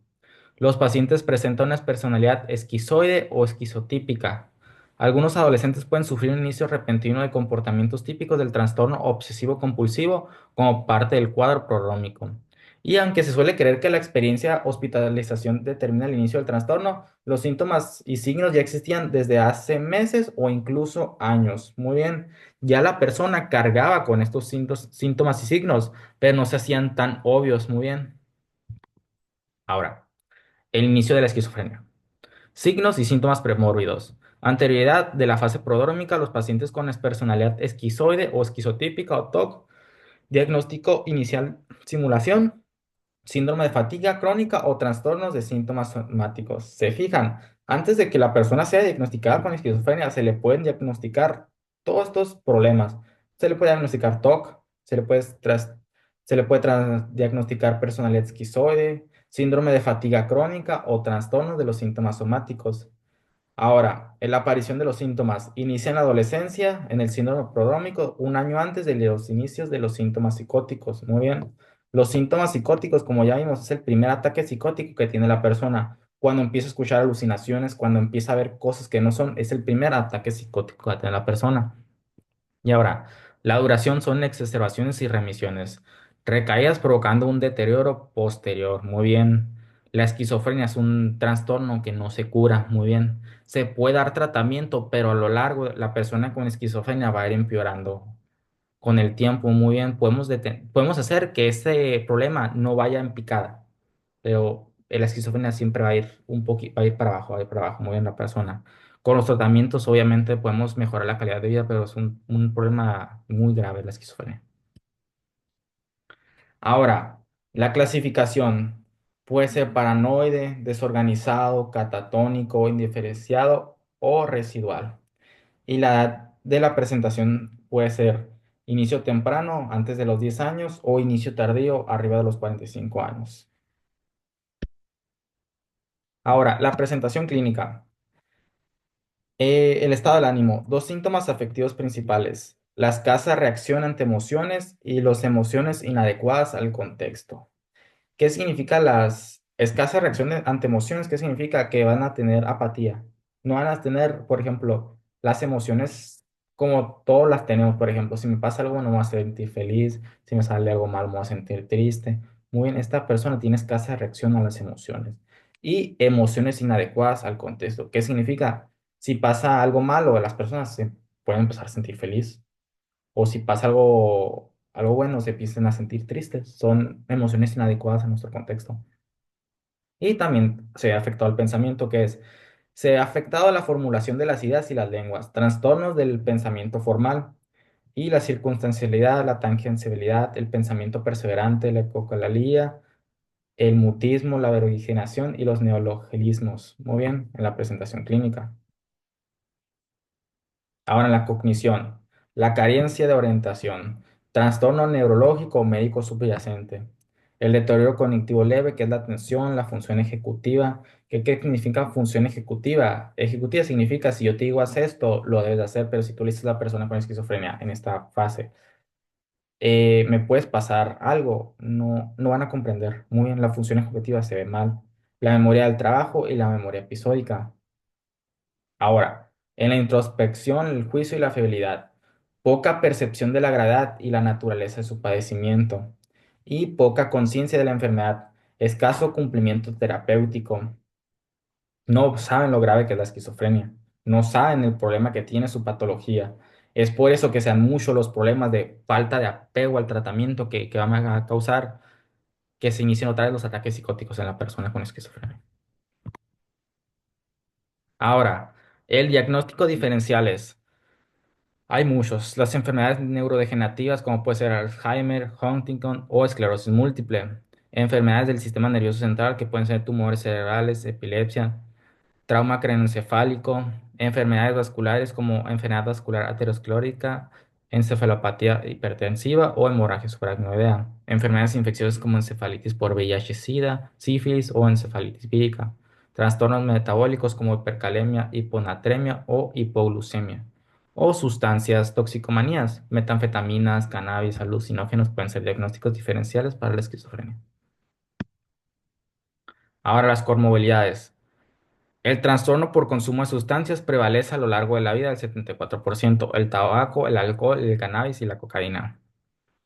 Los pacientes presentan una personalidad esquizoide o esquizotípica. Algunos adolescentes pueden sufrir un inicio repentino de comportamientos típicos del trastorno obsesivo-compulsivo como parte del cuadro prodrómico. Y aunque se suele creer que la experiencia hospitalización determina el inicio del trastorno, los síntomas y signos ya existían desde hace meses o incluso años. Muy bien, ya la persona cargaba con estos síntomas y signos, pero no se hacían tan obvios. Muy bien. Ahora, el inicio de la esquizofrenia. Signos y síntomas premórbidos. Anterioridad de la fase prodrómica, los pacientes con personalidad esquizoide o esquizotípica o TOC. Diagnóstico inicial, simulación, síndrome de fatiga crónica o trastornos de síntomas somáticos. Se fijan, antes de que la persona sea diagnosticada con esquizofrenia, se le pueden diagnosticar todos estos problemas. Se le puede diagnosticar TOC, diagnosticar personalidad esquizoide, síndrome de fatiga crónica o trastornos de los síntomas somáticos. Ahora, la aparición de los síntomas inicia en la adolescencia, en el síndrome prodrómico, un año antes de los inicios de los síntomas psicóticos. Muy bien. Los síntomas psicóticos, como ya vimos, es el primer ataque psicótico que tiene la persona. Cuando empieza a escuchar alucinaciones, cuando empieza a ver cosas que no son, es el primer ataque psicótico que tiene la persona. Y ahora, la duración son exacerbaciones y remisiones, recaídas provocando un deterioro posterior. Muy bien. La esquizofrenia es un trastorno que no se cura. Muy bien. Se puede dar tratamiento, pero a lo largo la persona con esquizofrenia va a ir empeorando con el tiempo. Muy bien. Podemos hacer que ese problema no vaya en picada, pero la esquizofrenia siempre va a ir un poquito, va a ir para abajo, va a ir para abajo, muy bien la persona. Con los tratamientos, obviamente, podemos mejorar la calidad de vida, pero es un problema muy grave la esquizofrenia. Ahora, la clasificación puede ser paranoide, desorganizado, catatónico, indiferenciado o residual. Y la edad de la presentación puede ser inicio temprano, antes de los 10 años, o inicio tardío, arriba de los 45 años. Ahora, la presentación clínica. El estado del ánimo, dos síntomas afectivos principales, la escasa reacción ante emociones y las emociones inadecuadas al contexto. ¿Qué significa las escasas reacciones ante emociones? ¿Qué significa? Que van a tener apatía. No van a tener, por ejemplo, las emociones como todas las tenemos. Por ejemplo, si me pasa algo, no me voy a sentir feliz. Si me sale algo mal, me voy a sentir triste. Muy bien, esta persona tiene escasa reacción a las emociones. Y emociones inadecuadas al contexto. ¿Qué significa? Si pasa algo malo, las personas se pueden empezar a sentir feliz o si pasa algo bueno, se empiezan a sentir tristes. Son emociones inadecuadas a nuestro contexto. Y también se ha afectado al pensamiento, que es, se ha afectado a la formulación de las ideas y las lenguas, trastornos del pensamiento formal y la circunstancialidad, la tangencialidad, el pensamiento perseverante, la epocalalia, el mutismo, la vertiginación y los neologismos. Muy bien, en la presentación clínica. Ahora en la cognición, la carencia de orientación, trastorno neurológico o médico subyacente, el deterioro cognitivo leve, que es la atención, la función ejecutiva. ¿Qué significa función ejecutiva? Ejecutiva significa si yo te digo haz esto, lo debes de hacer, pero si tú le dices a la persona con esquizofrenia en esta fase, me puedes pasar algo, no van a comprender. Muy bien, la función ejecutiva se ve mal. La memoria del trabajo y la memoria episódica. Ahora, en la introspección, el juicio y la fidelidad, poca percepción de la gravedad y la naturaleza de su padecimiento, y poca conciencia de la enfermedad, escaso cumplimiento terapéutico. No saben lo grave que es la esquizofrenia, no saben el problema que tiene su patología. Es por eso que sean muchos los problemas de falta de apego al tratamiento que van a causar que se inicien otra vez los ataques psicóticos en la persona con esquizofrenia. Ahora, el diagnóstico diferencial es. Hay muchos. Las enfermedades neurodegenerativas, como puede ser Alzheimer, Huntington o esclerosis múltiple. Enfermedades del sistema nervioso central, que pueden ser tumores cerebrales, epilepsia, trauma craneoencefálico. Enfermedades vasculares, como enfermedad vascular aterosclerótica, encefalopatía hipertensiva o hemorragia subaracnoidea. Enfermedades infecciosas como encefalitis por VIH-Sida, sífilis o encefalitis vírica. trastornos metabólicos como hipercalemia, hiponatremia o hipoglucemia, o sustancias toxicomanías, metanfetaminas, cannabis, alucinógenos pueden ser diagnósticos diferenciales para la esquizofrenia. Ahora las comorbilidades. El trastorno por consumo de sustancias prevalece a lo largo de la vida del 74%, el tabaco, el alcohol, el cannabis y la cocaína.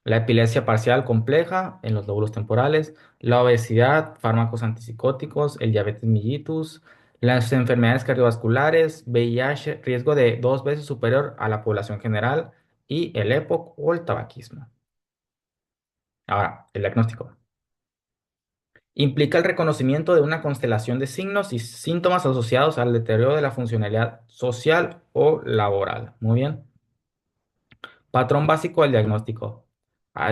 La epilepsia parcial compleja en los lóbulos temporales, la obesidad, fármacos antipsicóticos, el diabetes mellitus, las enfermedades cardiovasculares, VIH, riesgo de 2 veces superior a la población general y el EPOC o el tabaquismo. Ahora, el diagnóstico. Implica el reconocimiento de una constelación de signos y síntomas asociados al deterioro de la funcionalidad social o laboral. Muy bien. Patrón básico del diagnóstico.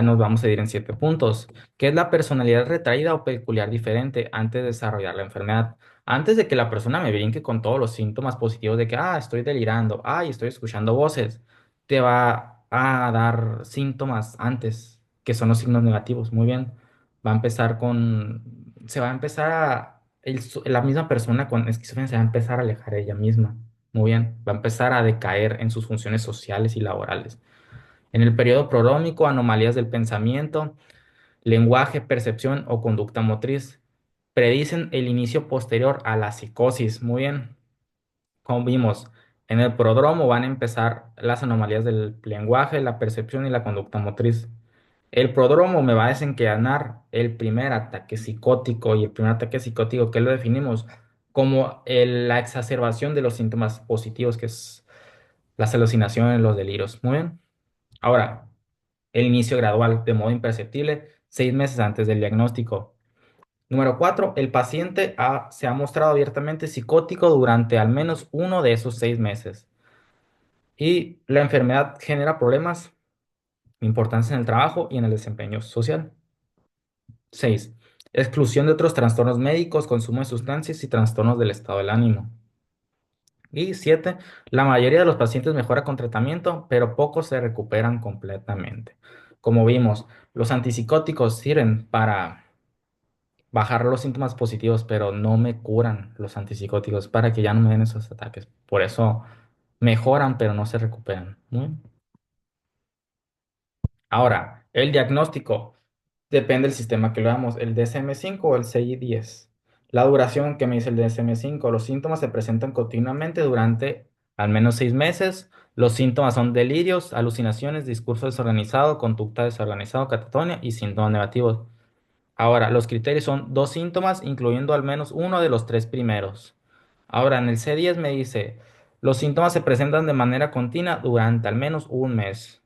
Nos vamos a ir en 7 puntos. ¿Qué es la personalidad retraída o peculiar diferente antes de desarrollar la enfermedad? Antes de que la persona me brinque con todos los síntomas positivos de que, estoy delirando, estoy escuchando voces, te va a dar síntomas antes, que son los signos negativos. Muy bien. Va a empezar se va a empezar la misma persona con esquizofrenia se va a empezar a alejar de ella misma. Muy bien. Va a empezar a decaer en sus funciones sociales y laborales. En el periodo prodrómico, anomalías del pensamiento, lenguaje, percepción o conducta motriz predicen el inicio posterior a la psicosis. Muy bien, como vimos, en el prodromo van a empezar las anomalías del lenguaje, la percepción y la conducta motriz. El prodromo me va a desencadenar el primer ataque psicótico y el primer ataque psicótico que lo definimos como la exacerbación de los síntomas positivos, que es las alucinaciones, los delirios. Muy bien. Ahora, el inicio gradual de modo imperceptible 6 meses antes del diagnóstico. Número 4, el paciente se ha mostrado abiertamente psicótico durante al menos uno de esos 6 meses. Y la enfermedad genera problemas importantes en el trabajo y en el desempeño social. 6, exclusión de otros trastornos médicos, consumo de sustancias y trastornos del estado del ánimo. Y 7, la mayoría de los pacientes mejora con tratamiento, pero pocos se recuperan completamente. Como vimos, los antipsicóticos sirven para bajar los síntomas positivos, pero no me curan los antipsicóticos para que ya no me den esos ataques. Por eso mejoran, pero no se recuperan. ¿No? Ahora, el diagnóstico depende del sistema que lo damos, el DSM-5 o el CI-10. La duración que me dice el DSM-5, los síntomas se presentan continuamente durante al menos 6 meses. Los síntomas son delirios, alucinaciones, discurso desorganizado, conducta desorganizada, catatonia y síntomas negativos. Ahora, los criterios son 2 síntomas, incluyendo al menos uno de los 3 primeros. Ahora, en el C10 me dice, los síntomas se presentan de manera continua durante al menos un mes.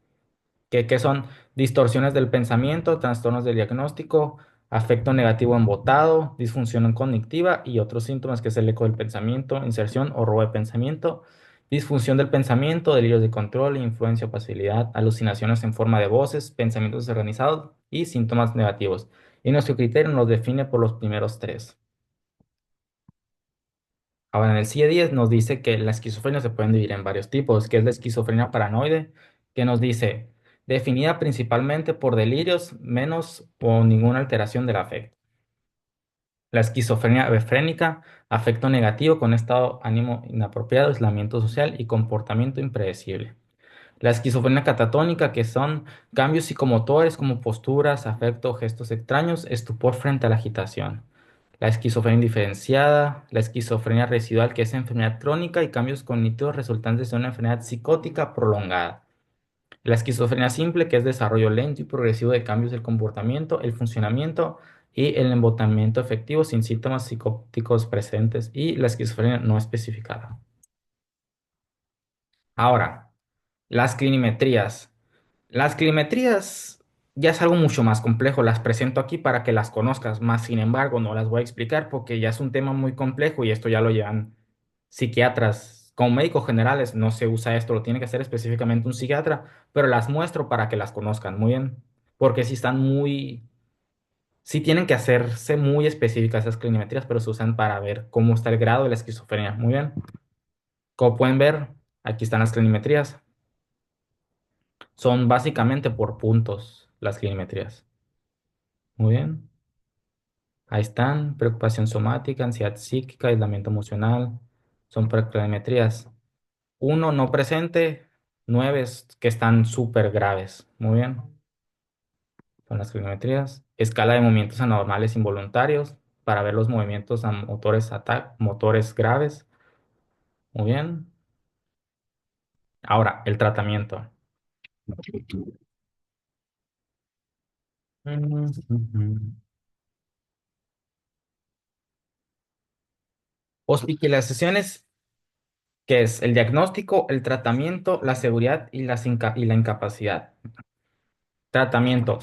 ¿Qué son? Distorsiones del pensamiento, trastornos del diagnóstico, afecto negativo embotado, disfunción cognitiva y otros síntomas que es el eco del pensamiento, inserción o robo de pensamiento, disfunción del pensamiento, delirios de control, influencia o pasividad, alucinaciones en forma de voces, pensamientos desorganizados y síntomas negativos. Y nuestro criterio nos define por los primeros 3. Ahora, en el CIE-10 nos dice que la esquizofrenia se puede dividir en varios tipos, que es la esquizofrenia paranoide, que nos dice, definida principalmente por delirios menos o ninguna alteración del afecto. La esquizofrenia efrénica, afecto negativo con estado ánimo inapropiado, aislamiento social y comportamiento impredecible. La esquizofrenia catatónica, que son cambios psicomotores como posturas, afecto, gestos extraños, estupor frente a la agitación. La esquizofrenia indiferenciada, la esquizofrenia residual, que es enfermedad crónica y cambios cognitivos resultantes de una enfermedad psicótica prolongada. La esquizofrenia simple, que es desarrollo lento y progresivo de cambios del comportamiento, el funcionamiento y el embotamiento efectivo sin síntomas psicóticos presentes. Y la esquizofrenia no especificada. Ahora, las clinimetrías. Las clinimetrías ya es algo mucho más complejo. Las presento aquí para que las conozcas más. Sin embargo, no las voy a explicar porque ya es un tema muy complejo y esto ya lo llevan psiquiatras. Como médicos generales no se usa esto, lo tiene que hacer específicamente un psiquiatra, pero las muestro para que las conozcan muy bien. Porque si están sí tienen que hacerse muy específicas esas clinimetrías, pero se usan para ver cómo está el grado de la esquizofrenia. Muy bien. Como pueden ver, aquí están las clinimetrías. Son básicamente por puntos las clinimetrías. Muy bien. Ahí están, preocupación somática, ansiedad psíquica, aislamiento emocional, son preclamimetrías. Uno no presente, nueve que están súper graves. Muy bien, son las clinometrías. Escala de movimientos anormales involuntarios para ver los movimientos a motores graves. Muy bien. Ahora, el tratamiento. Ujú. Hospitalizaciones, que es el diagnóstico, el tratamiento, la seguridad y la incapacidad. Tratamiento.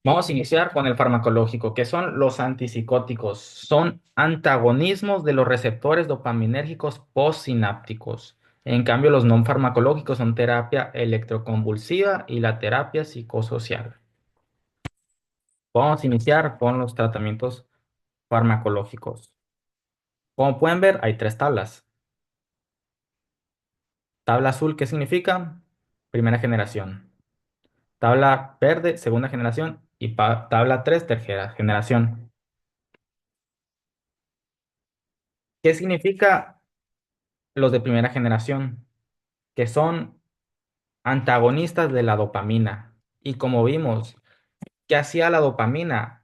Vamos a iniciar con el farmacológico, que son los antipsicóticos. Son antagonismos de los receptores dopaminérgicos postsinápticos. En cambio, los no farmacológicos son terapia electroconvulsiva y la terapia psicosocial. Vamos a iniciar con los tratamientos farmacológicos. Como pueden ver, hay tres tablas. Tabla azul, ¿qué significa? Primera generación. Tabla verde, segunda generación. Y tabla 3, tercera generación. ¿Qué significa los de primera generación? Que son antagonistas de la dopamina. Y como vimos, ¿qué hacía la dopamina?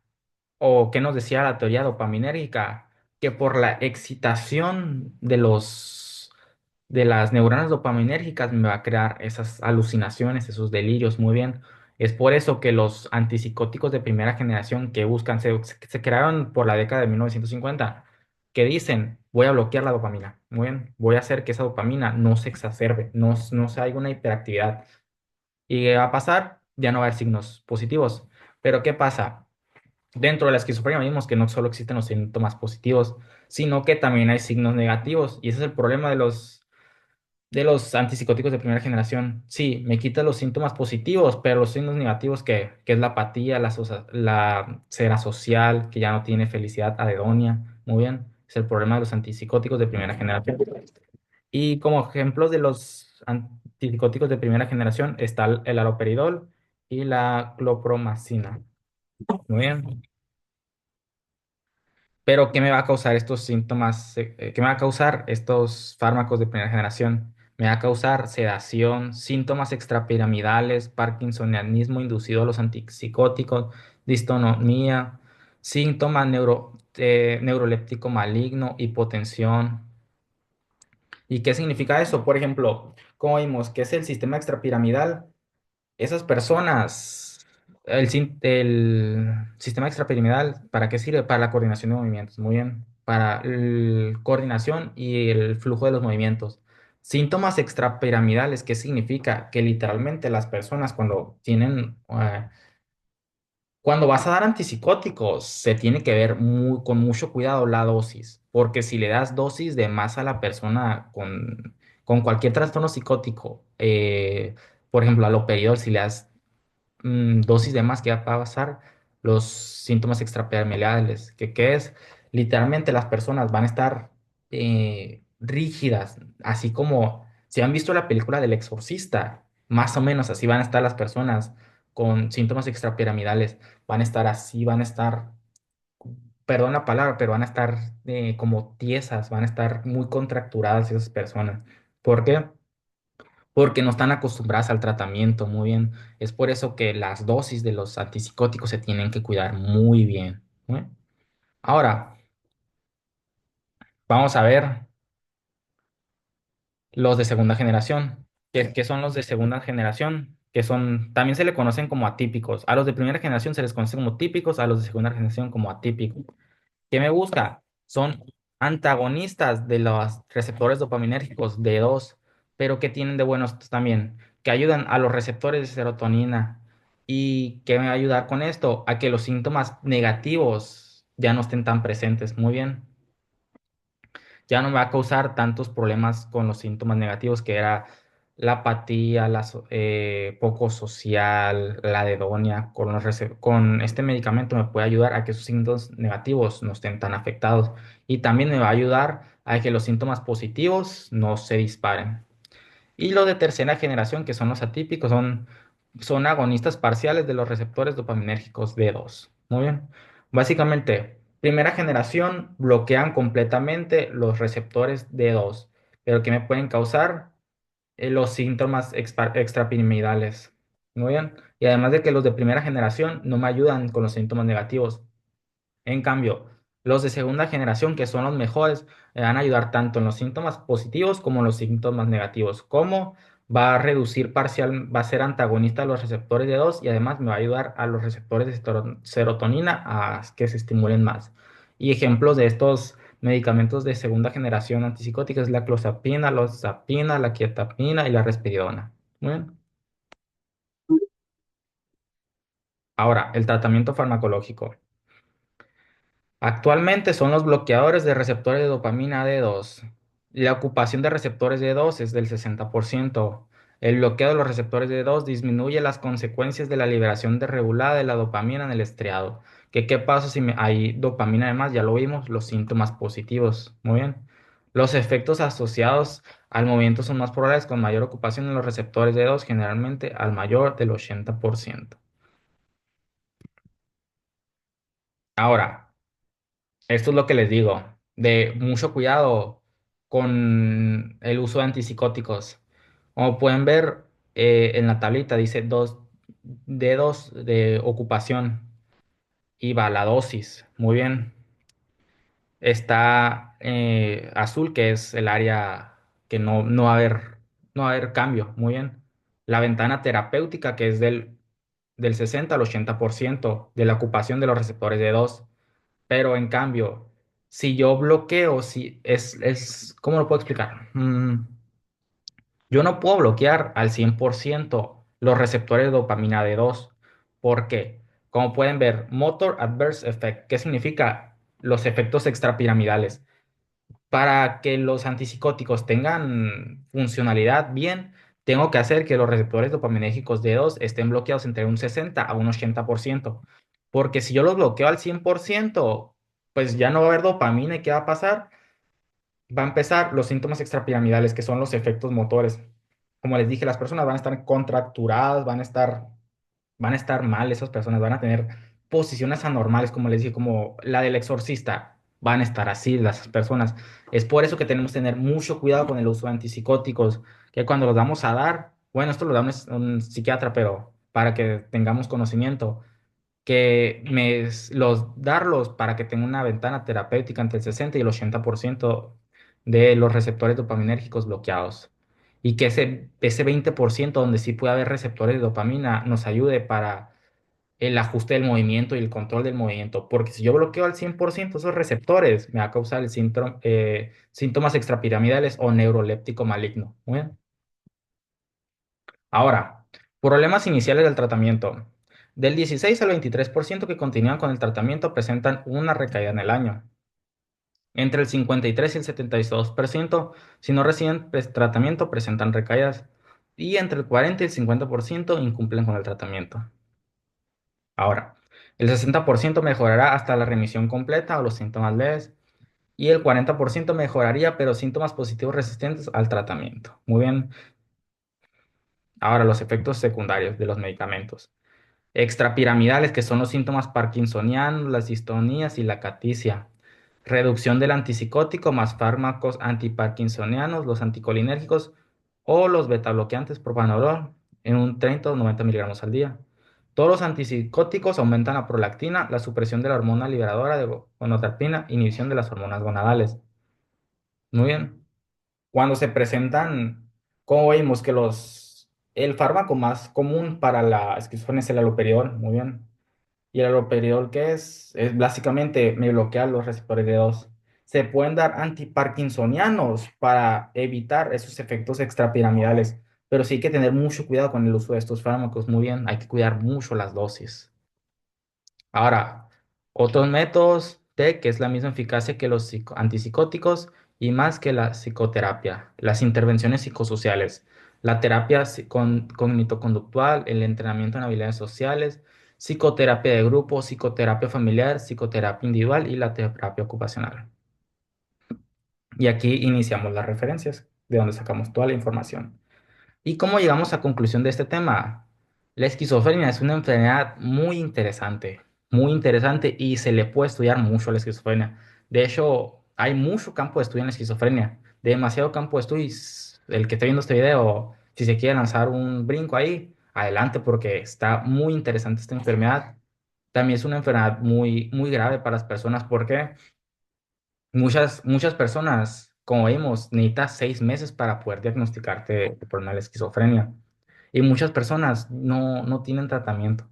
¿O qué nos decía la teoría dopaminérgica? Que por la excitación de las neuronas dopaminérgicas me va a crear esas alucinaciones, esos delirios, muy bien. Es por eso que los antipsicóticos de primera generación que buscan, se crearon por la década de 1950, que dicen, voy a bloquear la dopamina, muy bien, voy a hacer que esa dopamina no se exacerbe, no se haga una hiperactividad. ¿Y qué va a pasar? Ya no va a haber signos positivos. Pero ¿qué pasa? Dentro de la esquizofrenia vimos que no solo existen los síntomas positivos, sino que también hay signos negativos. Y ese es el problema de los antipsicóticos de primera generación. Sí, me quita los síntomas positivos, pero los signos negativos que es la apatía, la cera social, que ya no tiene felicidad adedonia. Muy bien, es el problema de los antipsicóticos de primera generación. Y como ejemplos de los antipsicóticos de primera generación está el haloperidol y la clopromacina. Muy bien. Pero, ¿qué me va a causar estos síntomas? ¿Qué me va a causar estos fármacos de primera generación? Me va a causar sedación, síntomas extrapiramidales, parkinsonianismo inducido a los antipsicóticos, distonomía, síntoma neuroléptico maligno, hipotensión. ¿Y qué significa eso? Por ejemplo, como vimos, ¿qué es el sistema extrapiramidal? Esas personas, el sistema extrapiramidal, ¿para qué sirve? Para la coordinación de movimientos, muy bien. Para la coordinación y el flujo de los movimientos. Síntomas extrapiramidales, ¿qué significa? Que literalmente las personas cuando cuando vas a dar antipsicóticos, se tiene que ver con mucho cuidado la dosis, porque si le das dosis de más a la persona con cualquier trastorno psicótico, por ejemplo, haloperidol, si le das dosis de más que va a pasar los síntomas extrapiramidales, que es literalmente las personas van a estar rígidas, así como si han visto la película del Exorcista, más o menos así van a estar las personas con síntomas extrapiramidales, van a estar así, van a estar, perdón la palabra, pero van a estar como tiesas, van a estar muy contracturadas esas personas. ¿Por qué? Porque no están acostumbradas al tratamiento muy bien. Es por eso que las dosis de los antipsicóticos se tienen que cuidar muy bien. ¿Eh? Ahora, vamos a ver los de segunda generación. ¿Qué son los de segunda generación? Que son, también se le conocen como atípicos. A los de primera generación se les conoce como típicos, a los de segunda generación como atípicos. ¿Qué me busca? Son antagonistas de los receptores dopaminérgicos D2, pero que tienen de buenos también, que ayudan a los receptores de serotonina. ¿Y qué me va a ayudar con esto? A que los síntomas negativos ya no estén tan presentes. Muy bien, ya no me va a causar tantos problemas con los síntomas negativos que era la apatía, poco social, la dedonia. Con este medicamento me puede ayudar a que esos síntomas negativos no estén tan afectados y también me va a ayudar a que los síntomas positivos no se disparen. Y los de tercera generación, que son los atípicos, son agonistas parciales de los receptores dopaminérgicos D2. Muy bien. Básicamente, primera generación bloquean completamente los receptores D2, pero que me pueden causar los síntomas extrapiramidales. Muy bien. Y además de que los de primera generación no me ayudan con los síntomas negativos. En cambio, los de segunda generación, que son los mejores, me van a ayudar tanto en los síntomas positivos como en los síntomas negativos. ¿Cómo? Va a reducir parcial, va a ser antagonista a los receptores de 2 y además me va a ayudar a los receptores de serotonina a que se estimulen más. Y ejemplos de estos medicamentos de segunda generación antipsicótica es la clozapina, la oxapina, la quetiapina y la risperidona. Muy bien. Ahora, el tratamiento farmacológico. Actualmente son los bloqueadores de receptores de dopamina D2. La ocupación de receptores D2 es del 60%. El bloqueo de los receptores D2 disminuye las consecuencias de la liberación desregulada de la dopamina en el estriado. ¿Qué pasa si hay dopamina además? Ya lo vimos, los síntomas positivos. Muy bien. Los efectos asociados al movimiento son más probables con mayor ocupación en los receptores D2, generalmente al mayor del 80%. Ahora, esto es lo que les digo, de mucho cuidado con el uso de antipsicóticos. Como pueden ver en la tablita, dice dos dedos de ocupación y va la dosis. Muy bien. Está azul, que es el área que no va a haber, no va a haber cambio. Muy bien. La ventana terapéutica, que es del 60 al 80% de la ocupación de los receptores de 2. Pero en cambio, si yo bloqueo, si ¿cómo lo puedo explicar? Yo no puedo bloquear al 100% los receptores de dopamina D2. ¿Por qué? Como pueden ver, Motor Adverse Effect, ¿qué significa? Los efectos extrapiramidales. Para que los antipsicóticos tengan funcionalidad bien, tengo que hacer que los receptores dopaminérgicos D2 estén bloqueados entre un 60 a un 80%. Porque si yo los bloqueo al 100%, pues ya no va a haber dopamina y ¿qué va a pasar? Va a empezar los síntomas extrapiramidales, que son los efectos motores. Como les dije, las personas van a estar contracturadas, van a estar mal, esas personas van a tener posiciones anormales, como les dije, como la del exorcista. Van a estar así las personas. Es por eso que tenemos que tener mucho cuidado con el uso de antipsicóticos, que cuando los vamos a dar, bueno, esto lo da un psiquiatra, pero para que tengamos conocimiento darlos para que tenga una ventana terapéutica entre el 60 y el 80% de los receptores dopaminérgicos bloqueados. Y que ese 20% donde sí puede haber receptores de dopamina nos ayude para el ajuste del movimiento y el control del movimiento. Porque si yo bloqueo al 100% esos receptores, me va a causar síntomas extrapiramidales o neuroléptico maligno. Muy bien. Ahora, problemas iniciales del tratamiento. Del 16 al 23% que continúan con el tratamiento presentan una recaída en el año. Entre el 53 y el 72%, si no reciben tratamiento, presentan recaídas. Y entre el 40 y el 50% incumplen con el tratamiento. Ahora, el 60% mejorará hasta la remisión completa o los síntomas leves. Y el 40% mejoraría, pero síntomas positivos resistentes al tratamiento. Muy bien. Ahora, los efectos secundarios de los medicamentos. Extrapiramidales, que son los síntomas parkinsonianos, las distonías y la caticia. Reducción del antipsicótico más fármacos antiparkinsonianos, los anticolinérgicos o los betabloqueantes propanolol en un 30 o 90 miligramos al día. Todos los antipsicóticos aumentan la prolactina, la supresión de la hormona liberadora de gonadotropina, inhibición de las hormonas gonadales. Muy bien. Cuando se presentan, como vimos que el fármaco más común para la esquizofrenia es el haloperidol, muy bien. Y el haloperidol, ¿qué es? Es básicamente me bloquea los receptores de 2. Se pueden dar antiparkinsonianos para evitar esos efectos extrapiramidales, pero sí hay que tener mucho cuidado con el uso de estos fármacos, muy bien, hay que cuidar mucho las dosis. Ahora, otros métodos que es la misma eficacia que los antipsicóticos y más que la psicoterapia, las intervenciones psicosociales, la terapia cognitoconductual, el entrenamiento en habilidades sociales, psicoterapia de grupo, psicoterapia familiar, psicoterapia individual y la terapia ocupacional. Y aquí iniciamos las referencias, de donde sacamos toda la información. ¿Y cómo llegamos a conclusión de este tema? La esquizofrenia es una enfermedad muy interesante, muy interesante y se le puede estudiar mucho a la esquizofrenia. De hecho, hay mucho campo de estudio en la esquizofrenia, demasiado campo de estudio. El que esté viendo este video, si se quiere lanzar un brinco ahí, adelante, porque está muy interesante esta enfermedad. También es una enfermedad muy, muy grave para las personas porque muchas personas, como vimos, necesitas 6 meses para poder diagnosticarte el problema de la esquizofrenia. Y muchas personas no tienen tratamiento,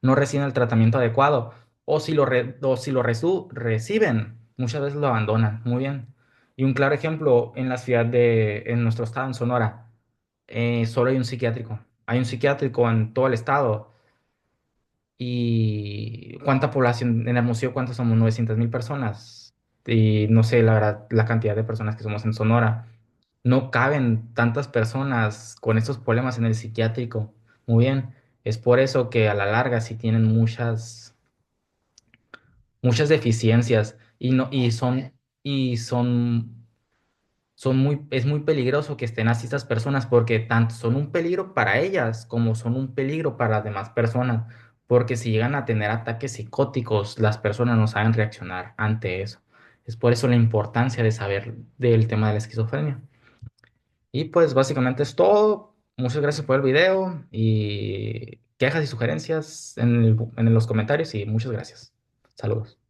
no reciben el tratamiento adecuado. O si lo reciben, muchas veces lo abandonan. Muy bien. Y un claro ejemplo en la ciudad en nuestro estado, en Sonora, solo hay un psiquiátrico. Hay un psiquiátrico en todo el estado. ¿Y cuánta población en Hermosillo? ¿Cuántos somos? 900,000 personas. Y no sé, la verdad, la cantidad de personas que somos en Sonora. No caben tantas personas con estos problemas en el psiquiátrico. Muy bien. Es por eso que a la larga sí tienen muchas deficiencias y no, y es muy peligroso que estén así estas personas porque tanto son un peligro para ellas como son un peligro para las demás personas. Porque si llegan a tener ataques psicóticos, las personas no saben reaccionar ante eso. Es por eso la importancia de saber del tema de la esquizofrenia. Y pues básicamente es todo. Muchas gracias por el video y quejas y sugerencias en los comentarios y muchas gracias. Saludos.